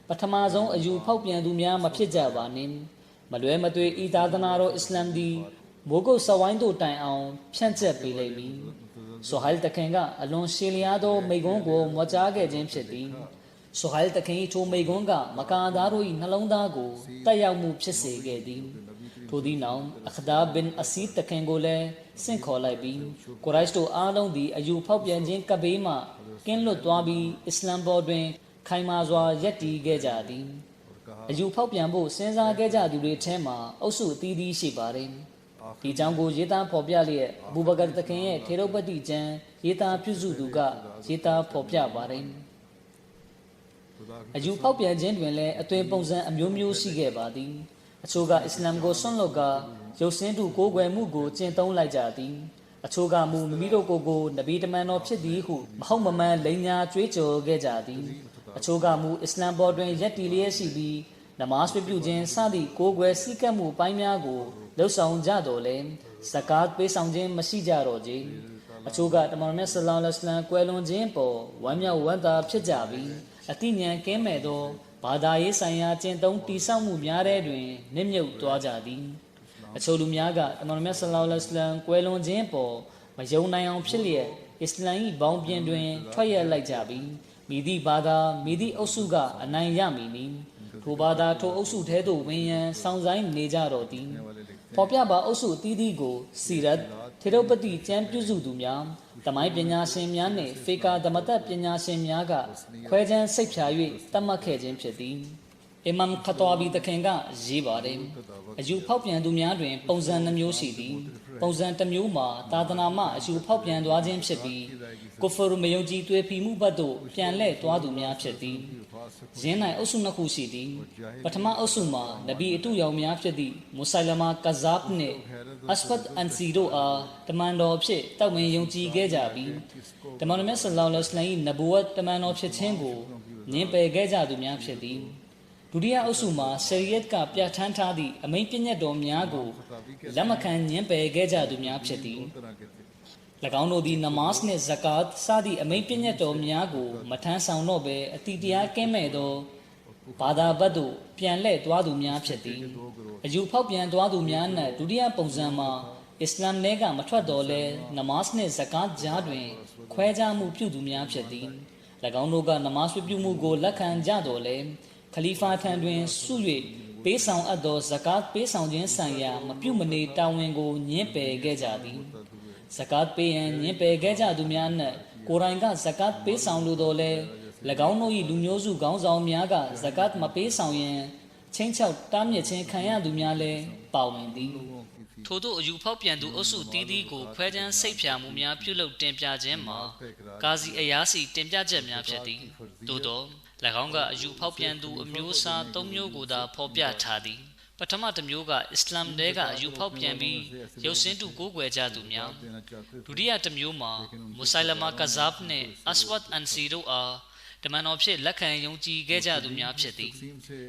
ပထမဆုံးအယူဖောက်ပြန်သူများမဖြစ်ကြပါနှင့်မလွဲမသွေဤသာသနာတော်အစ္စလာမ်သည်မိုးကုတ်စဝိုင်းတို့တိုင်အောင်ဖြန့်ကျက်ပေးလိမ့်မည်ဆူဟိုင်လ်တခင်ကအလွန်ရှည်လျားသောမိဂုံးကိုမွတ်ကြားခဲ့ခြင်းဖြစ်သည်ဆူဟိုင်လ်တခင်၏ထိုမိဂုံးကမကာသားတို့၏နှလုံးသားကိုတက်ရောက်မှုဖြစ်စေခဲ့သည်ထိုသည့်နောက်အခဒါဘင်အဆီဒ်တခင်ကိုလည်းဆင့်ခေါ်လိုက်ပြီးကိုရိုက်တို့အားလုံးသည်အယူဖောက်ပြန်ခြင်းကပ်ဘေးမှကင်းလွတ်သွားပြီးအစ္စလာမ်ဘော်တွင်ခိုင်မာစွာရပ်တည်ခဲ့ကြသည်အယူဖောက်ပြန်ဖို့စဉ်းစားခဲ့ကြသူတွေထဲမှာအုပ်စုအသီးသီးရှိပါတယ်ဒီကြောင့်ကိုရေးသားဖော်ပြလျက်အဘူဘကာတခင်ရဲ့ထေရုပတိကျမ်းရေးသားပြုစုသူကရေးသားဖော်ပြပါတယ်အယူဖောက်ပြန်ခြင်းတွင်လည်းအသွင်ပုံစံအမျိုးမျိုးရှိခဲ့ပါသည်အချို့ကအစ္စလာမ်ကိုဆွန့်လွတ်ကာရုပ်စင်းတူကိုးကွယ်မှုကိုကျင့်သုံးလိုက်ကြသည်အချို့ကမူမိမိတို့ကိုနဗီတမန်တော်ဖြစ်သည်ဟုမဟုတ်မမှန်လိန်ညာကြွေးကြော်ခဲ့ကြသည်အချို့ကမူအစ္စလာမ်ဘော်တွင်ရက်တီလျက်ရှိပြီးနမားပြုခြင်းစသည့်ကိုးကွယ်စည်းကပ်မှုပိုင်းများကိုလှုပ်ဆောင်ကြတော်လဲဇကာတ်ပေးဆောင်ခြင်းမရှိကြတော့ကြအချို့ကတမန်တော်မြတ်ဆလ္လာလဟ်အလိုင်းဝါဆလမ်ကွယ်လွန်ခြင်းပေါ်ဝမ်းမြောက်ဝမ်းသာဖြစ်ကြပြီးအတိညာဉ်ကင်းမဲ့သောဘာသာရေးဆိုင်ရာကျင့်သုံးတည်ဆောက်မှုများတဲ့တွင်နစ်မြုပ်သွားကြသည်အချို့လူများကတမန်တော်မြတ်ဆလ္လာလဟ်အလိုင်းဝါဆလမ်ကွယ်လွန်ခြင်းပေါ်မယုံနိုင်အောင်ဖြစ်လျက်အစ္စလာမ်၏ဘောင်ပြင်တွင်ထွက်ရလိုက်ကြပြီးမိသည့်ဘာသာမိသည့်အုပ်စုကအနိုင်ရမည်နီထိုဘာသာထိုအုပ်စုထဲသို့ဝင်ရန်ဆောင်ဆိုင်နေကြတော့သည်ဖော်ပြပါအုပ်စုအသီးသီးကိုစီရတ်ထေရုပတိကျမ်းပြုစုသူများတမိုင်းပညာရှင်များနှင့်ဖေကာဓမ္မတပညာရှင်များကခွဲခြမ်းစိတ်ဖြာ၍တတ်မှတ်ခဲ့ခြင်းဖြစ်သည် အီမမ်ခတ်တော်ဘီတခင်ကရေးပါတယ်အယူဖောက်ပြန်သူများတွင်ပုံစံနှမျိုးရှိသည်ပုံစံတစ်မျိုးမှာသာသနာမှအယူဖောက်ပြန်သွားခြင်းဖြစ်ပြီးကိုဖရမယုံကြည်သွေးဖီမှုဘက်သို့ပြန်လှည့်သွားသူများဖြစ်သည်ယင်း၌အုပ်စုနှစ်ခုရှိသည်ပထမအုပ်စုမှာနဗီအတုယောင်များဖြစ်သည့်မုဆိုင်လမာကဇာဘ်နှင့်အစဖတ်အန်စီတို့အားတမန်တော်ဖြစ်တောက်ဝင်ယုံကြည်ခဲ့ကြပြီးတမန်တော်မြတ်ဆလ္လာလဟ်အလိုင်းနဗဝတ်တမန်တော်ဖြစ်ခြင်းကိုညှင်းပယ်ခဲ့ကြသူများဖြစ်သည်ဒုတိယအုပ်စုမှာရှရီယတ်ကပြဋ္ဌာန်းထားသည့်အမိန့်ပြညတ်တော်များကိုလက်မခံညှင်းပယ်ခဲ့ကြသူများဖြစ်သည်၎င်းတို့သည်နမတ်နှင့်ဇကာတ်စသည့်အမိန့်ပြညတ်တော်များကိုမထမ်းဆောင်တော့ဘဲအတိတရားကင်းမဲ့သောဘာသာဘက်သို့ပြန်လှည့်သွားသူများဖြစ်သည်အယူဖောက်ပြန်သွားသူများနှင့်ဒုတိယပုံစံမှာအစ္စလာမ်နယ်ကမထွက်တော်လဲနမတ်နှင့်ဇကာတ်ကြားတွင်ခွဲခြားမှုပြုသူများဖြစ်သည်၎င်းတို့ကနမတ်ပြုမှုကိုလက်ခံကြတော်လဲခလီဖာထံတွင်ဆု၍ပေးဆောင်အပ်သောဇကာတ်ပေးဆောင်ခြင်းဆိုင်ရာမပြုမနေတာဝန်ကိုညှင်းပယ်ခဲ့ကြသည်ဇကာတ်ပေးရန်ညှင်းပယ်ခဲ့ကြသူများနှင့်ကိုယ်တိုင်ကဇကာတ်ပေးဆောင်လိုတော်လဲ၎င်းတို့၏လူမျိုးစုခေါင်းဆောင်များကဇကာတ်မပေးဆောင်ရန်ချင်းချောက်တားမြစ်ခြင်းခံရသူများလည်းပါဝင်သည်ထို့သောအယူဖောက်ပြန်သူအုပ်စုတီးတီးကိုခွဲခြမ်းစိတ်ဖြာမှုများပြုလုပ်တင်ပြခြင်းမှာကာဇီအယားစီတင်ပြချက်များဖြစ်သည်သို့သော၎င်းကအယူဖောက်ပြန်သူအမျိုးအစား၃မျိုးကိုသာဖော်ပြထားသည်ပထမတစ်မျိုးကအစ္စလာမ်တဲကအယူဖောက်ပြန်ပြီးရုပ်စင်းတူကိုးကွယ်ကြသူများဒုတိယတစ်မျိုးမှာမုဆိုင်လမာကဇာဘ်နှင့်အစဝတ်အန်စီတို့အားတမန်တော်ဖြစ်လက်ခံယုံကြည်ခဲ့ကြသူများဖြစ်သည်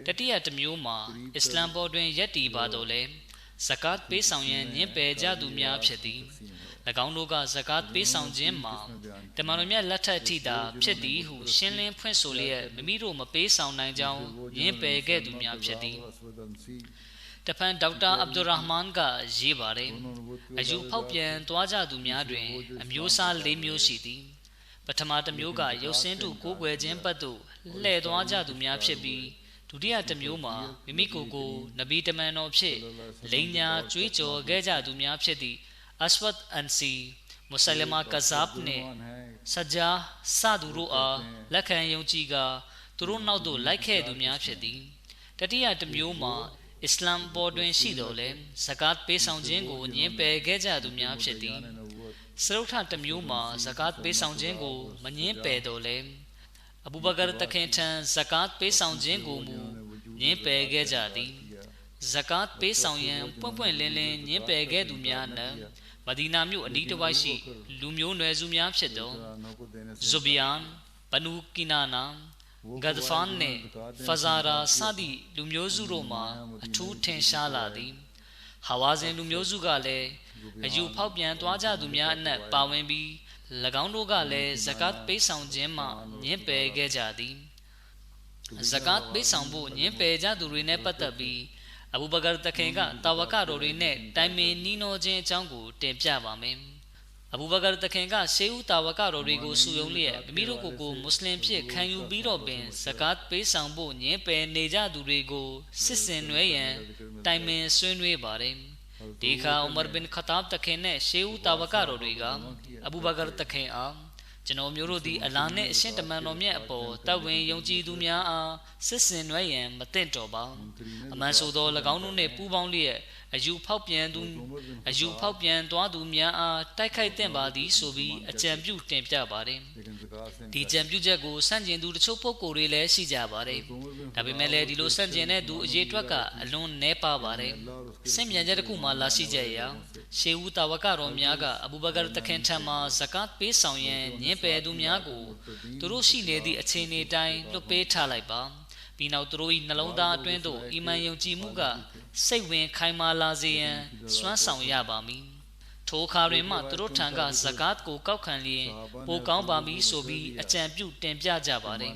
တတိယတစ်မျိုးမှာအစ္စလာမ်ပေါ်တွင်ယက်တီပါတော့လဲဇကာတ်ပေးဆောင်ရန်ညှင်းပယ်ကြသူများဖြစ်သည်၎င်းတို့ကဇကာတ်ပေးဆောင်ခြင်းမှာတမန်တော်မြတ်လက်ထက်ထိသာဖြစ်သည်ဟုရှင်းလင်းဖွင့်ဆိုလျက်မိမိတို့မပေးဆောင်နိုင်ကြောင်းညှင်းပယ်ခဲ့သူများဖြစ်သည်တဖန်ဒေါက်တာအဗ်ဒူရာဟ်မန်ကရေးပါတယ်အယူဖောက်ပြန်သွားကြသူများတွင်အမျိုးအစား၄မျိုးရှိသည်ပထမတစ်မျိုးကရုပ်စင်းတူကိုးကွယ်ခြင်းဘက်သို့လှည့်သွားကြသူများဖြစ်ပြီးဒုတိယတစ်မျိုးမှာမိမိကိုယ်ကိုနဗီတမန်တော်ဖြစ်လိန်ညာကြွေးကြော်ခဲ့ကြသူများဖြစ်သည့်အစဝတ်အန်စီမုဆိုင်လမာကဇာဘ်နှင့်ဆဂျာစသူတို့အားလက်ခံယုံကြည်ကာသူတို့နောက်သို့လိုက်ခဲ့သူများဖြစ်သည်တတိယတစ်မျိုးမှာအစ္စလာမ်ပေါ်တွင်ရှိတော်လဲဇကာတ်ပေးဆောင်ခြင်းကိုညှင်းပယ်ခဲ့ကြသူများဖြစ်သည်စရုပ်ထတစ်မျိုးမှာဇကာတ်ပေးဆောင်ခြင်းကိုမညှင်းပယ်တော်လဲအဘူဘကာတခင်ထံဇကာတ်ပေးဆောင်ခြင်းကိုမူညှင်းပယ်ခဲ့ကြသည်ဇကာတ်ပေးဆောင်ရန်ပွင့်ပွင့်လင်းလင်းညှင်းပယ်ခဲ့သူများနှင့်မဒီနာမြို့အနီးတစ်ဝိုက်ရှိလူမျိုးနွယ်စုများဖြစ်သောဇူဘီယန်ဘနူကီနာနာဂဒဖန်နှင့်ဖဇာရာစသည့်လူမျိုးစုတို့မှာအထူးထင်ရှားလာသည်ဟာဝါဇင်လူမျိုးစုကလည်းအယူဖောက်ပြန်သွားကြသူများအနက်ပါဝင်ပြီး၎င်းတို့ကလည်းဇကာတ်ပေးဆောင်ခြင်းမှညှင်းပယ်ခဲ့ကြသည်ဇကာတ်ပေးဆောင်ဖို့ညှင်းပယ်ကြသူတွေနဲ့ပတ်သက်ပြီးအဘူဘကာတခင်ကတာဝကတော်တွေနဲ့တိုင်ပင်နှီးနှောခြင်းအကြောင်းကိုတင်ပြပါမယ်အဘူဘကာတခင်ကရှေးဦးတာဝကတော်တွေကိုစုယုံလျက်မိမိတို့ကိုမွတ်စလင်ဖြစ်ခံယူပြီးတော့ပင်ဇကာတ်ပေးဆောင်ဖို့ညှင်းပယ်နေကြသူတွေကိုစစ်စင်နွဲရန်တိုင်ပင်ဆွေးနွေးပါတယ်ဒီခါဥမာဘင်ခတာဘ်တခင်နဲ့ရှေးဦးတာဝကတော်တွေကအဘူဘကာတခင်အားကျွန်တော်မျိုးတို့သည်အလာနှင့်အရှင်တမန်တော်မြတ်အပေါ်တပ်ဝင်ယုံကြည်သူများအားစစ်စင်နွဲရန်မသင့်တော်ပါအမှန်ဆိုသော၎င်းတို့နှင့်ပူးပေါင်းလျက်အယူဖောက်ပြန်သွားသူများအားတိုက်ခိုက်သင့်ပါသည်ဆိုပြီးအကြံပြုတင်ပြပါတယ်ဒီကြံပြုချက်ကိုစန့်ကျင်သူတချို့ပုဂ္ဂိုလ်တွေလည်းရှိကြပါတယ်ဒါပေမဲ့လည်းဒီလိုစန့်ကျင်တဲ့သူအရေးအတွက်ကအလွန်နည်းပါပါတယ်စင်မြန်ချက်တစ်ခုမှလာရှိကြရာရှေးဦးတာဝကတော်များကအဘူဘကာတခင်ထံမှဇကာတ်ပေးဆောင်ရန်ညှင်းပယ်သူများကိုသူတို့ရှိနေသည့်အခြေအနေတိုင်းလွတ်ပေးထားလိုက်ပါပြီးနောက်သူတို့၏နှလုံးသားအတွင်းသို့အီမန်ယုံကြည်မှုကစိတ်ဝင်ခိုင်မာလာစေရန်စွမ်းဆောင်ရပါမည်ထိုအခါတွင်မှသူတို့ထံကဇကာတ်ကိုကောက်ခံလျင်ပိုကောင်းပါမည်ဆိုပြီးအကြံပြုတင်ပြကြပါတယ်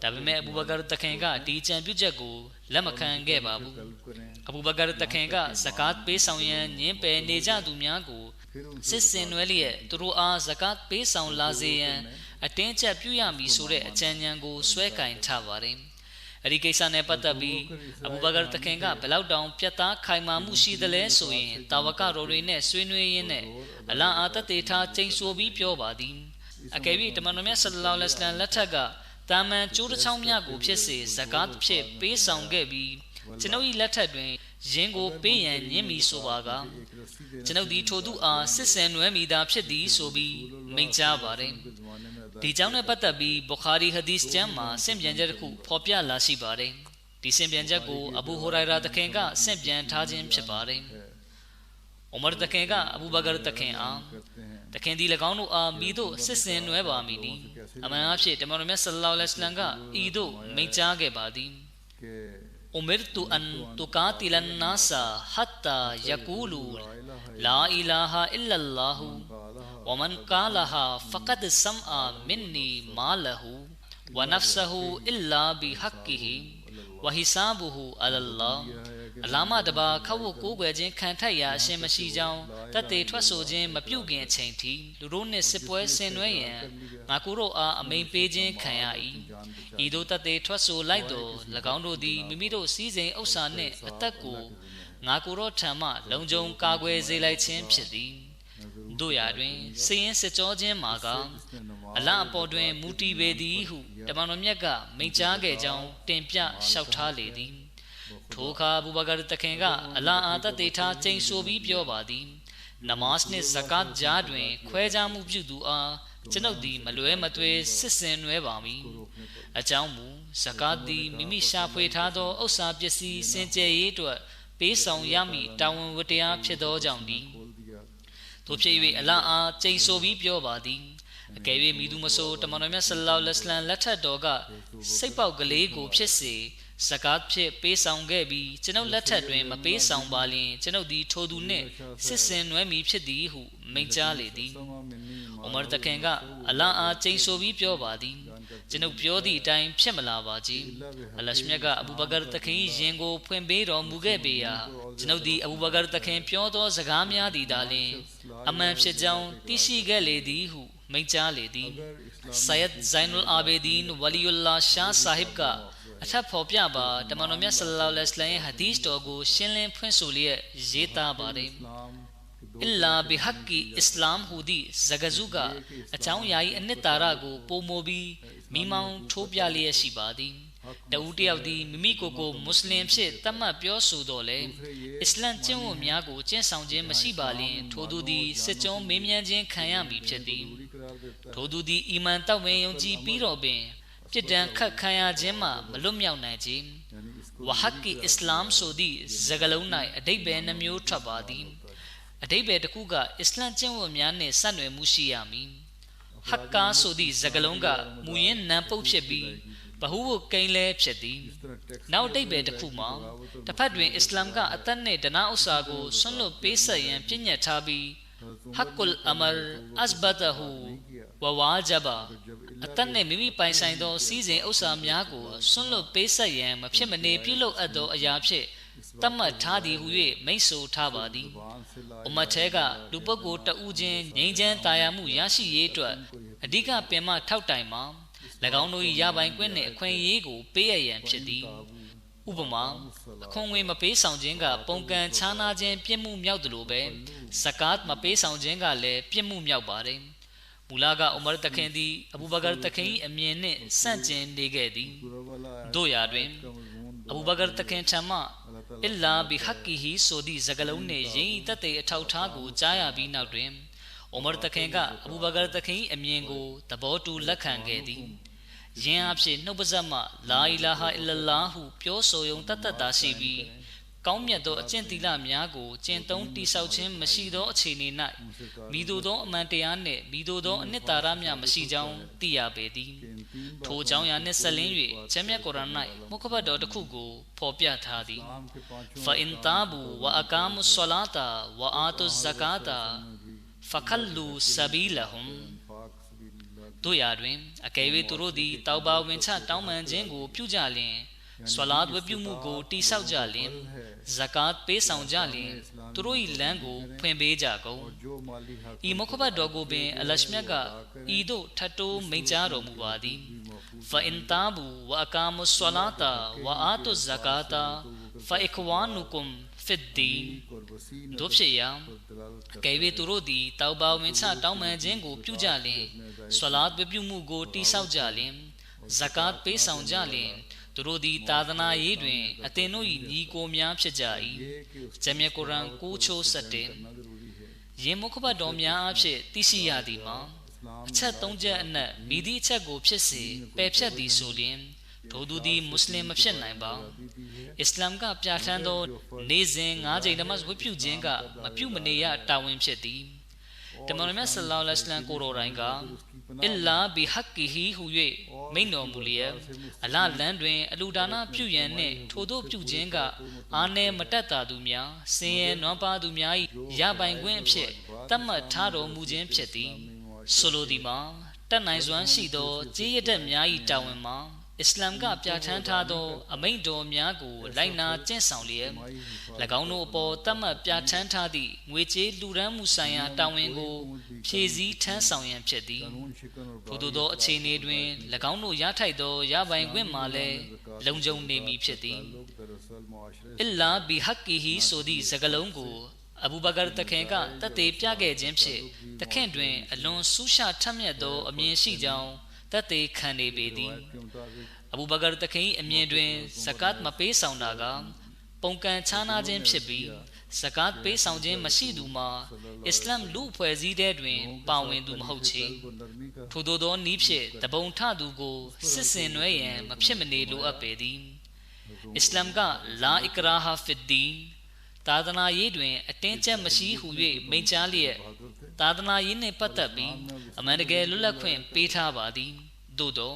ဒါပေမဲ့အဘူဘကာတခင်ကဒီအကြံပြုချက်ကိုလက်မခံခဲ့ပါဘူးအဘူဘကာတခင်ကဇကာတ်ပေးဆောင်ရန်ညှင်းပယ်နေကြသူများကိုစစ်စင်နွဲလျက်သူတို့အားဇကာတ်ပေးဆောင်လာစေရန်အတင်းကျပ်ပြုရမည်ဆိုတဲ့အကြံဉာဏ်ကိုဆွဲကင်ထားပါတယ်အဲ့ဒီကိစ္စနဲ့ပတ်သက်ပြီးအဘူဘကာတခင်ကဘယ်လောက်တောင်ပြတ်သားခိုင်မာမှုရှိသလဲဆိုရင်တာဝကတော်တွေနဲ့ဆွေးနွေးရင်းနဲ့အလံအာတတေထားကျိန်ဆိုပြီးပြောပါသည်အကယ်၍တမန်တော်မြတ်ဆလ္လာလဟ်အလိုင်းဝါဆလမ်လက်ထက်က တာမန်ကျိုးတစ်ချောင်းများကိုဖြစ်စေဇကာတ်ဖြစ်ပေးဆောင်ခဲ့ပြီးကျွန်ုပ်၏လက်ထက်တွင်ယင်းကိုပေးရန်ညှင်းမီဆိုပါကကျွန်ုပ်သည်ထိုသူအားစစ်ဆင်နွယ်မိသားဖြစ်သည်ဆိုပြီးမိန့်ကြားပါတယ်ဒီကြောင့်နဲ့ပတ်သက်ပြီးဘူခါရီဟဒီစ်ကျမ်းမှာဆင့်ပြန်ချက်တစ်ခုဖော်ပြလာရှိပါတယ်ဒီဆင့်ပြန်ချက်ကိုအဘူဟူရိုင်ရာတခင်ကဆင့်ပြန်ထားခြင်းဖြစ်ပါတယ်ဥမာတခင်ကအဘူဘကာတခင်အားတခင်ဒီ၎င်းတို့အားမိတို့စစ်ဆင်နွယ်ပါမည်နီအမှန်အဖြစ်တမန်တော်မြတ်ဆလ္လာလဟ်အလိုင်းဝါဆလမ်ကဤသို့မိန့်ကြားခဲ့ပါသည်أمرت أن تقاتل الناس حتى يقولوا لا إله إلا الله ومن قالها فقد سمع مني ماله ونفسه إلا بحقه وحسابه على الله အလာမတပါခဝကိုးကွယ်ခြင်းခံထိုက်ရာအရှင်မရှိကြောင်းတတ်သေးထွက်ဆိုခြင်းမပြုခင်အချိန်ထိလူတို့နှင့်စစ်ပွဲဆင်နွှဲရန်ငါကိုတို့အားအမိန်ပေးခြင်းခံရ၏ဤသို့တတ်သေးထွက်ဆိုလိုက်သော၎င်းတို့သည်မိမိတို့စည်းစိမ်ဥစ္စာနှင့်အသက်ကိုငါကိုတို့ထံမှလုံခြုံကာကွယ်စေလိုက်ခြင်းဖြစ်သည်တို့ရာတွင်စည်ရင်စစ်ကြောခြင်းမှာကအလအပေါ်တွင်မူတည်ပေသည်ဟုတမန်တော်မြတ်ကမိန့်ကြားခဲ့ကြောင်းတင်ပြလျှောက်ထားလေသည်ထိုအခါအဘူဘကာတခင်ကအလာအာတတေထားကျိန်ဆိုပြီးပြောပါသည်နမတ်နှင့်ဇကာတ်ကြားတွင်ခွဲခြားမှုပြုသူအားကျွန်ုပ်သည်မလွဲမသွေစစ်ဆင်နွယ်ပါမည်အကြောင်းမူဇကာတ်သည်မိမိရှာဖွေထားသောဥစ္စာပစ္စည်းစင်ကြယ်ရေးအတွက်ပေးဆောင်ရမည့်တာဝန်ဝတ္တရားဖြစ်သောကြောင့်သည်ထိုဖြစ်၍အလာအာကျိန်ဆိုပြီးပြောပါသည်အကယ်၍မိသူမဆိုတမန်တော်မြတ်ဆလ္လာလဟ်အလိုင်းဝါဆလမ်လက်ထက်တော်ကစိတ်ပေါက်ကလေးကိုဖြစ်စေဇကာတ်ဖြစ်ပေးဆောင်ခဲ့ပြီးကျွန်ုပ်လက်ထက်တွင်မပေးဆောင်ပါလျင်ကျွန်ုပ်သည်ထိုသူနှင့်စစ်ဆင်နွယ်မည်ဖြစ်သည်ဟုမိန့်ကြားလေသည်ဥမာတခင်ကအလာအာကျိန်ဆိုပြီးပြောပါသည်ကျွန်ုပ်ပြောသည့်အတိုင်းဖြစ်မလာပါကြီးအလရှမြတ်ကအဘူဘကာတခင်ရင်ကိုဖွင့်ပေးတော်မူခဲ့ပေရာကျွန်ုပ်သည်အဘူဘကာတခင်ပြောသောစကားများသည်သာလျှင်အမှန်ဖြစ်ကြောင်းသိရှိခဲ့လေသည်ဟုမိန့်ကြားလေသည်ဆယက်ဇိုင်နူလ်အာဘေဒီန်ဝလီယူလာရှာဆာဟစ်ကအထက်ဖော်ပြပါတမန်တော်မြတ်ဆလ္လာလဟ်အလိုင်းဝါဆလမ်ရဲ့ဟဒီစ်တော်ကိုရှင်းလင်းဖွင့်ဆိုလျက်ရေးသားပါတယ်အီလာဘီဟက်ကီအစ္စလာမ်ဟူဒီဇဂဇုကအကြောင်းအရာ၏အနှစ်သာရကိုပုံမူပြီးမိမောင်းထိုးပြလျက်ရှိပါသည်တဦးတယောက်သည်မိမိကိုယ်ကိုမွတ်စလင်ဖြစ်သတ်မှတ်ပြောဆိုတော်လဲအစ္စလမ်ကျင့်ဝတ်များကိုကျင့်ဆောင်ခြင်းမရှိပါလျင်ထိုသူသည်စစ်ကြောမေးမြန်းခြင်းခံရမည်ဖြစ်သည်ထိုသူသည်အီမန်တောက်ဝင်ယုံကြည်ပြီးတော့ပင်ပြစ်ဒဏ်ခတ်ခံရခြင်းမှမလွတ်မြောက်နိုင်ခြင်းဝဟက်ကီအစ္စလာမ်ဆိုသည့်စကားလုံး၌အဓိပ္ပာယ်နှမျိုးထွက်ပါသည်အဓိပ္ပာယ်တစ်ခုကအစ္စလမ်ကျင့်ဝတ်များနှင့်ဆက်နွယ်မှုရှိရမည်ဟက်ကာဆိုသည့်စကားလုံးကမူရင်းနံပုတ်ဖြစ်ပြီးဘဟုဝကိန်းလဲဖြစ်သည်နောက်အဓိပ္ပာယ်တစ်ခုမှာတစ်ဖက်တွင်အစ္စလာမ်ကအသက်နှင့်ဒနာဥစ္စာကိုဆွန့်လွတ်ပေးဆက်ရန်ပြည့်ညတ်ထားပြီးဟက်ကုလ်အမရ်အစ်ဘတဟူဝဝါဂျဘာအသက်နှင့်မိမိပိုင်ဆိုင်သောစီးစိမ်ဥစ္စာများကိုဆွန့်လွတ်ပေးဆက်ရန်မဖြစ်မနေပြုလုပ်အပ်သောအရာဖြင့်တတ်မှတ်ထားသည်ဟု၍မိန့်ဆိုထားပါသည်အမတ်ထဲကလူပုဂ္ဂိုလ်တဦးချင်းငြိမ်းချမ်းသာယာမှုရရှိရေးအတွက်အဓိကပင်မထောက်တိုင်မှာ၎င်းတို့၏ရပိုင်ခွင့်နှင့်အခွင့်အရေးကိုပေးရန်ဖြစ်သည်ဥပမာအခွန်ငွေမပေးဆောင်ခြင်းကပုံကံခြားနာခြင်းပြစ်မှုမြောက်သလိုပဲဇကာတ်မပေးဆောင်ခြင်းကလည်းပြစ်မှုမြောက်ပါတယ်မူလာကဥမာတခင်သည်အဘူဘကာတခင်၏အမြင်နှင့်ဆန့်ကျင်နေခဲ့သည်တို့ရာတွင်အဘူဘကာတခင်ထံမှအလာဘီဟက်ကီဟီဆိုသည့်စကားလုံးနှင့်ယင်း၏တသက်အထောက်ထားကိုကြားရပြီးနောက်တွင်ဥမာတခင်ကအဘူဘကာတခင်၏အမြင်ကိုသဘောတူလက်ခံခဲ့သည်ယင်းအဖြစ်နှုတ်ပါဇက်မှလာအီလာဟာအီလလာဟုပြောဆိုရုံတတ်တာရှိပြီးကောင်းမြတ်သောအကျင့်သီလများကိုကျင့်သုံးတိဆောက်ခြင်းမရှိသောအခြေအနေ၌မိတို့သောအမှန်တရားနှင့်မိတို့သောအနှစ်သာရများမရှိကြောင်းသိရပေသည်ထိုကြောင့်ရာနှင့်ဆက်လင်း၍ကျမ်းမြတ်ကုရ်အာန်၌မုခဘတ်တော်တစ်ခုကိုဖော်ပြထားသည်ဖအင်တာဘူဝအကာမုဆလာတာဝအာတုဇကာတာဖခလ္လူဆဘီလဟွမ်တို့ရာတွင်အကယ်၍သူတို့သည်တောက်ပါဝင်ချတောင်းပန်ခြင်းကိုပြုကြလျင်ဆွလာတ်ဝပြုမှုကိုတိဆောက်ကြလျင်ဇကာတ်ပေးဆောင်ကြလျင်သူတို့၏လမ်းကိုဖွင့်ပေးကြကုန်ဤမုခဘတ်တော်ကိုပင်အလရှမြတ်ကဤသို့ထပ်တိုးမိန့်ကြားတော်မူပါသည်ဖအင်တာဘူဝအကာမုဆလာတာဝအာတုဇကာတာဖအခွာနုကုမ်ဖစ်ဒီတို့ဖြစ်ရာအကယ်၍သူတို့သည်တောက်ပါဝင်ချတောင်းပန်ခြင်းကိုပြုကြလျင်ဆွလာတ်ဝပြုမှုကိုတိဆောက်ကြလျင် zakat ပေးဆောင်ကြလျင်သူတို့သည်သာသနာရေးတွင်အသင်တို့၏ညီကိုများဖြစ်ကြ၏ ဂျမ်မြတ်ကုရ်အာန် 9 ချိုး 17 ယင်မုခဘတ်တော်များအဖြစ်သိရှိရသည်မှာအချက် 3 ချက်အနက်မိသည့်အချက်ကိုဖြစ်စေပယ်ဖြတ်သည်ဆိုလျင်ထိုသူသည်မွတ်စလင်မဖြစ်နိုင်ပါအစ္စလာမ်ကပြဋ္ဌာန်းသောနေ့စဉ် 5 ကြိမ်နမတ်ဝတ်ပြုခြင်းကမပြုမနေရတာဝန်ဖြစ်သည်တမန်တော်မြတ်ဆလ္လာလဟ်အလိုင်းကိုတော်တိုင်ကအလ္လာဘီဟက်ကီဟီဟူ၍မိန့်တော်မူလျက်အလလန်တွင်အလူဒါနပြုရန်နှင့်ထိုသို့ပြုခြင်းကအာနယ်မတက်တာသူများဆင်းရဲနွမ်းပါသူများ၏ရပိုင်ခွင့်အဖြစ်သတ်မှတ်ထားတော်မူခြင်းဖြစ်သည်ဆိုလိုသည်မှာတတ်နိုင်စွမ်းရှိသောကြေးရတဲ့များ၏တာဝန်မှာအစ္စလာမ်ကပြဋ္ဌာန်းထားသောအမိန့်တော်များကိုလိုက်နာကျင့်ဆောင်လျက်၎င်းတို့အပေါ်တတ်မှတ်ပြဋ္ဌာန်းထားသည့်ငွေကြေးလူဒန်းမှုဆိုင်ရာတာဝန်ကိုဖြည့်ဆည်းထမ်းဆောင်ရန်ဖြစ်သည်ထို့သောအခြေအနေတွင်၎င်းတို့ရထိုက်သောရပိုင်ခွင့်မှာလည်းလုံခြုံနေမည်ဖြစ်သည်အလ္လာဘီဟက်ကီဟီဆိုသည့်စကားလုံးကိုအဘူဘကာတခင်ကတတ်သိပြခဲ့ခြင်းဖြင့်တခင်တွင်အလွန်ဆူးရှထက်မြက်သောအမြင်ရှိကြောင်းတတ်သိခံနေပေသည်အဘူဘကာတခင်အမြင်တွင်ဇကတ်မပေးဆောင်တာကပုံကံခြားနာခြင်းဖြစ်ပြီးဇကတ်ပေးဆောင်ခြင်းမရှိသူမှာအစ္စလာမ်လူဖွဲ့စည်းတဲ့တွင်ပါဝင်သူမဟုတ်ချေထို့သောနည်းဖြင့်တပုံထသူကိုစစ်စင်နွဲရန်မဖြစ်မနေလိုအပ်ပေသည်အစ္စလာမ်ကလာအကရာဟာဖစ်ဒီသာသနာရေးတွင်အတင်းကျပ်မရှိဟု၍မိန့်ကြားလျက်သာသနာရေးနှင့်ပတ်သက်ပြီးအမှန်တကယ်လွတ်လပ်ခွင့်ပေးထားပါသည်သို့သော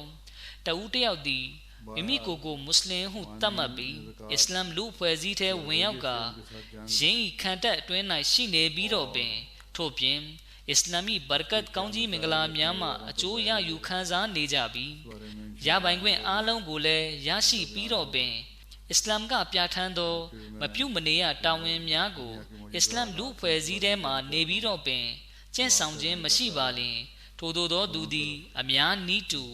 တဦးတစ်ယောက်သည်မိမိကိုယ်ကိုမွတ်စလင်ဟုသတ်မှတ်ပြီးအစ္စလာမ်လူဖွဲ့စည်းထဲဝင်ရောက်ကယင်းဤခံတပ်အတွင်း၌ရှိနေပြီးတော့ပင်ထို့ပြင်အစ္စလာမီဘရကတ်ကောင်းကြီးမင်္ဂလာများမှအကျိုးရယူခံစားနေကြပြီးရပိုင်ခွင့်အားလုံးကိုလည်းရရှိပြီးတော့ပင်အစ္စလာမ်ကပြဋ္ဌာန်းသောမပြုမနေရတာဝန်များကိုအစ္စလာမ်လူဖွဲ့စည်းထဲမှနေပြီးတော့ပင်ကျင့်ဆောင်ခြင်းမရှိပါလျင်ထို့သောသူသည်အများနီးတူ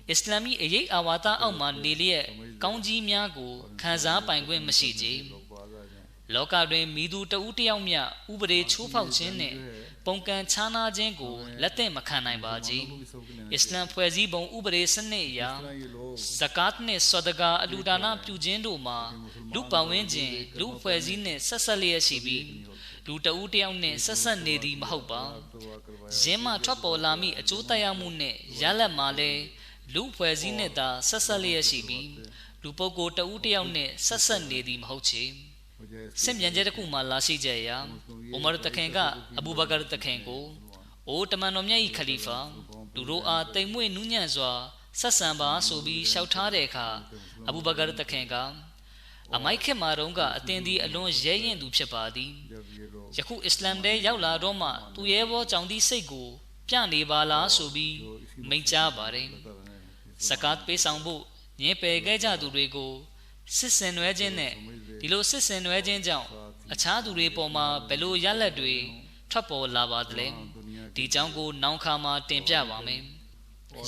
အစ္စလာမီအရေးအာဝါဒအောက်မှနေလျက်ကောင်းကြီးများကိုခံစားပိုင်ခွင့်မရှိကြလောကတွင်မိသူတဦးတယောက်မျှဥပဒေချိုးဖောက်ခြင်းနှင့်ပုံကံခြားနာခြင်းကိုလက်သင့်မခံနိုင်ပါကြအစ္စလာမ်ဖွဲ့စည်းပုံဥပဒေစနစ်အရဇကတ်နှင့်ဆဒကာအလူဒါနပြုခြင်းတို့မှာလူပဝန်းကျင်လူဖွဲ့စည်းနှင့်ဆက်ဆက်လျက်ရှိပြီးလူတဦးတယောက်နှင့်ဆက်ဆက်နေသည်မဟုတ်ပါယင်းမှထွက်ပေါ်လာမည့်အကျိုးသက်ရောက်မှုနှင့်ရလဒ်မှာလည်းလူဖွဲ့စည်းနှင့်သာဆက်ဆက်လျက်ရှိပြီးလူပုဂ္ဂိုလ်တဦးတယောက်နှင့်ဆက်ဆက်နေသည်မဟုတ်ချေစစ်မြန်ချက်တစ်ခုမှလာရှိကြရာအိုမာတခင်ကအဘူဘကာတခင်ကိုအိုတမန်တော်မြတ်၏ခလီဖာသူတို့အားတိမ်မွေ့နူးညံ့စွာဆက်ဆံပါဆိုပြီးလျှောက်ထားတဲ့အခါအဘူဘကာတခင်ကအမိုက်ခေမာတုံးကအသင်သည်အလွန်ရဲရင်သူဖြစ်ပါသည်ယခုအစ္စလာမ်ထဲရောက်လာတော့မှသူရဲဘောကြောင့်သည့်စိတ်ကိုပြနေပါလားဆိုပြီးမိန့်ကြားပါတယ်ဇကတ်ပေးဆောင်ဖို့ညင်ပယ်ခဲ့ကြသူတွေကိုစစ်စင်နွဲခြင်းနဲ့ဒီလိုစစ်စင်နွဲခြင်းကြောင့်အခြားသူတွေပေါ်မှာဘယ်လိုရလဒ်တွေထွက်ပေါ်လာပါသလဲဒီကြောင့်ကိုနောင်ခါမှာတင်ပြပါမယ်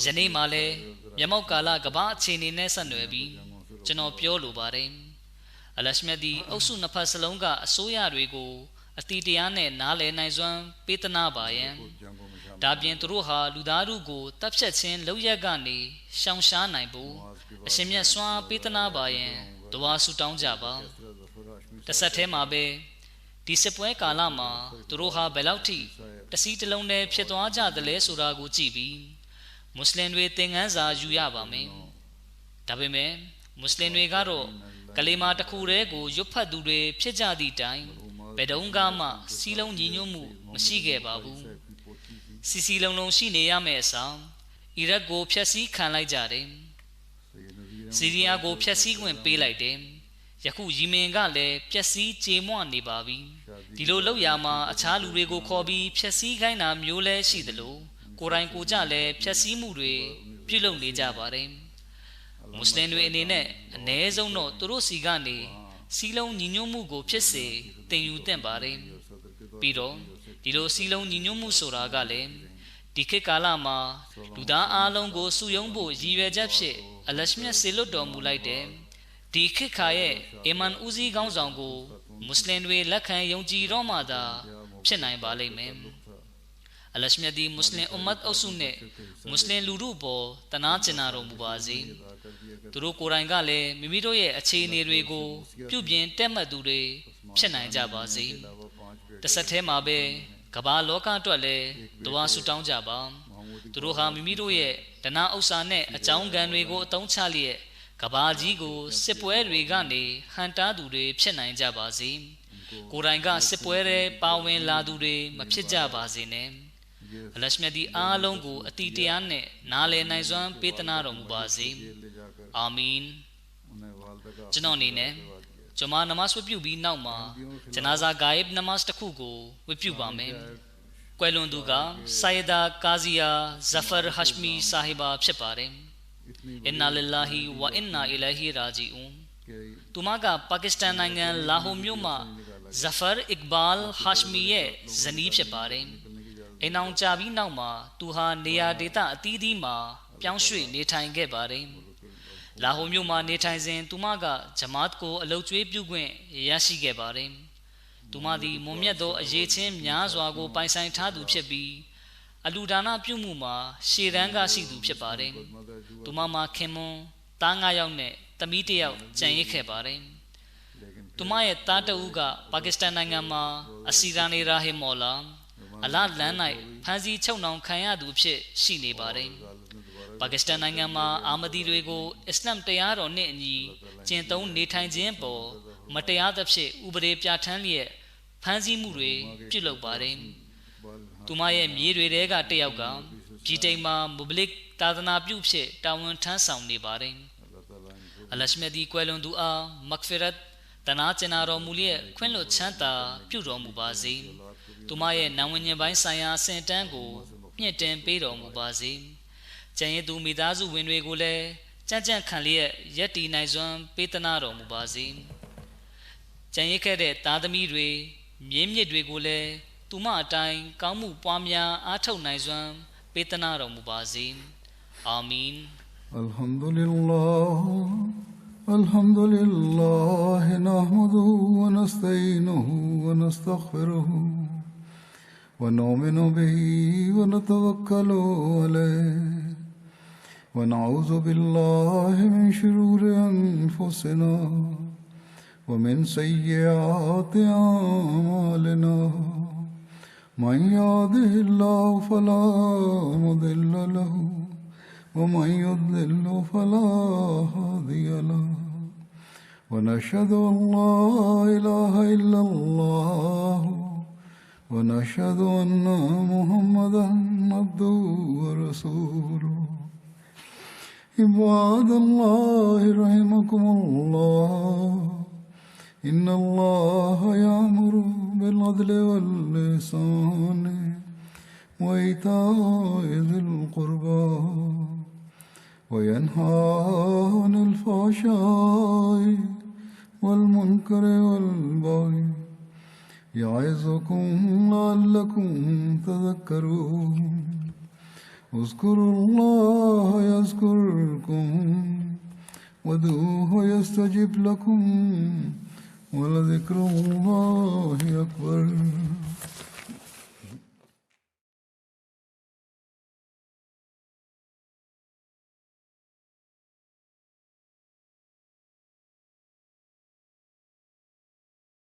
ယနေ့မှလည်းမျက်မှောက်ကာလကမ္ဘာအခြေအနေနဲ့ဆက်နွယ်ပြီးကျွန်တော်ပြောလိုပါတယ်အလရှမြတ်ဒီအုပ်စုနှစ်ဖက်စလုံးကအစိုးရတွေကိုအတိတရားနဲ့နားလည်နိုင်စွမ်းပေးသနာပါယံဒါပြင်သူတို့ဟာလူသားတို့ကိုတပ်ဖြတ်ခြင်းလောက်ရက်ကနေရှောင်ရှားနိုင်ဖို့အရှင်မြတ်စွာပေးသနာပါယံဒွါဆူတောင်းကြပါတစ်ဆက်တည်းမှာပဲဒီစစ်ပွဲကာလမှာသူတို့ဟာဘယ်လောက်ထိတစည်းတစ်လုံးနဲ့ဖြစ်သွားကြသလဲဆိုတာကိုကြည့်ပြီးမွတ်စလင်တွေသင်ခန်းစာယူရပါမယ်ဒါပေမဲ့မွတ်စလင်တွေကတော့ကလေးမာတစ်ခုတည်းကိုရွတ်ဖတ်သူတွေဖြစ်ကြသည့်တိုင်ဘယ်တုန်းကမှစီးလုံးညီညွတ်မှုမရှိခဲ့ပါဘူးစီလုံးလုံးရှိနေရမယ့်အစားအီရတ်ကိုဖျက်ဆီးခံလိုက်ကြတယ်စီးရီးယားကိုဖျက်ဆီးခွင့်ပေးလိုက်တယ်ယခုယီမင်ကလည်းပျက်စီးကြေမွနေပါပြီဒီလိုလောက်ရမှာအခြားလူတွေကိုခေါ်ပြီးဖျက်ဆီးခိုင်းတာမျိုးလဲရှိသလိုကိုယ်တိုင်ကိုကြလည်းဖျက်ဆီးမှုတွေပြုလုပ်နေကြပါတယ်မွတ်စလင်တွေအနေနဲ့အ ਨੇ ဆုံးတော့သူတို့စီကနေစီးလုံးညီညွတ်မှုကိုဖြစ်စေတင်ယူသင့်ပါတယ်ပြီးတော့ဒီလိုစီးလုံးညီညွတ်မှုဆိုတာကလည်းဒီခေတ်ကာလမှာလူသားအားလုံးကိုစုယုံဖို့ရည်ရွယ်ချက်ဖြင့်အလရှမြတ်ဆေလွတ်တော်မူလိုက်တဲ့ဒီခေတ်ခါရဲ့အီမန်ဦးစီးခေါင်းဆောင်ကိုမွတ်စလင်တွေလက်ခံယုံကြည်တော့မှသာဖြစ်နိုင်ပါလိမ့်မယ် အလရှမြတ်ဒီမွတ်စလင်အွမ်မတ်အုပ်စုနဲ့မွတ်စလင်လူထုပေါ်တနာကျင်နာတော်မူပါစေသူတို့ကိုယ်တိုင်ကလည်းမိမိတို့ရဲ့အခြေအနေတွေကိုပြုပြင်တက်မှတ်သူတွေဖြစ်နိုင်ကြပါစေတစ်ဆက်တည်းမှာပဲကမ္ဘာလောကအတွက်လည်းဒွါဆုတောင်းကြပါသူတို့ဟာမိမိတို့ရဲ့ဒနာဥစ္စာနဲ့အကြောင်းကံတွေကိုအသုံးချလျက်ကဘာကြီးကိုစစ်ပွဲတွေကနေဟန်တားသူတွေဖြစ်နိုင်ကြပါစေကိုယ်တိုင်ကစစ်ပွဲတွေပါဝင်လာသူတွေမဖြစ်ကြပါစေနဲ့အလရှမြတ်ဒီအားလုံးကိုအတိတရားနဲ့နားလည်နိုင်စွမ်းပေးသနာတော်မူပါစေအာမင်ကျွန်တော်အနေနဲ့ဂျမာနမတ်ဝတ်ပြုပြီးနောက်မှာဂျနာဇာဂိုင်ဘ်နမတ်တစ်ခုကိုဝတ်ပြုပါမယ်ကွယ်လွန်သူကဆိုင်ဒါကာဇီယာဇဖာဟရှမီဆာဟီဘာဖြစ်ပါတယ်အင်နာလ illah ဝအင်နာအီလိုင်ဟီရာဂျီအွန်သူမကပါကစ္စတန်နိုင်ငံလာဟိုမြို့မှာဇဖာအစ်ဘာလ်ဟာရှမီရဲ့ဇနီးဖြစ်ပါတယ်အိမ်အောင်ကြပြီးနောက်မှာသူဟာနေရာဒေသအသီးသီးမှာပြောင်းရွှေ့နေထိုင်ခဲ့ပါတယ်လာဟိုမြို့မှာနေထိုင်စဉ်သူမကဂျမာတ်ကိုအလုပ်ကျွေးပြုခွင့်ရရှိခဲ့ပါတယ်သူမသည်မွန်မြတ်သောအရေးချင်းများစွာကိုပိုင်ဆိုင်ထားသူဖြစ်ပြီးအလူဒါနပြုမှုမှာရှေ့တန်းကရှိသူဖြစ်ပါတယ်သူမမှာခင်မွန်းသား9ယောက်နဲ့သမီး1ယောက်ကျန်ရစ်ခဲ့ပါတယ်သူမရဲ့သားတဦးကပါကစ္စတန်နိုင်ငံမှာအစီရာနေရာဟီမော်လာအလလန်၌ဖမ်းဆီးချုပ်နှောင်ခံရသူဖြစ်ရှိနေပါတယ်ပါကစ္စတန်နိုင်ငံမှာအာမဒီတွေကိုအစ္စလမ်တရားတော်နဲ့အညီကျင့်သုံးနေထိုင်ခြင်းပေါ်မတရားသဖြင့်ဥပဒေပြဋ္ဌာန်းလျက်ဖမ်းဆီးမှုတွေပြုလုပ်ပါတယ်သူမရဲ့မြေးတွေတဲကတယောက်ကပြည်တိမ်မှာမုဘလစ်သာသနာပြုဖြစ်တာဝန်ထမ်းဆောင်နေပါတယ်အလရှမြတ်ဒီကွယ်လွန်သူအားမဂ်ဖီရတ်တနာကျင်နာတော်မူလျက်ခွင့်လွှတ်ချမ်းသာပြုတော်မူပါစေသူမရဲ့နာဝင်ဉ္ပိုင်းဆိုင်ရာအဆင့်တန်းကိုမြင့်တင်ပေးတော်မူပါစေကျန်ရည်သူမိသားစုဝင်တွေကိုလည်းကြံ့ကြံ့ခံလျက်ရက်တီနိုင်စွမ်းပေးသနာတော်မူပါစေကျန်ရည်ခဲ့တဲ့သားသမီးတွေမြင်းမြစ်တွေကိုလည်းသူမအတိုင်းကောင်းမှုပွားများအားထုတ်နိုင်စွမ်းပေးသနာတော်မူပါစေအာမင် Alhamdulillah nahmaduhu wa nasta'inuhu wa nastaghfiruhu wa nu'minu bihi wa natawakkalu alayhi wa na'udhu billahi min shururi anfusina wa min sayyiati a'malina man yahdihillahu fala mudilla lahu ومن يضلل فلا هادي له ونشهد أن لا إله إلا الله ونشهد أن محمدا عبده ورسوله عباد الله رحمكم الله إن الله يأمر بالعدل والإحسان وإيتاء ذي القربى وينهى عن الفحشاء والمنكر والبغي يعظكم لعلكم تذكرون اذكروا الله يذكركم وادعوه يستجب لكم ولذكر الله أكبر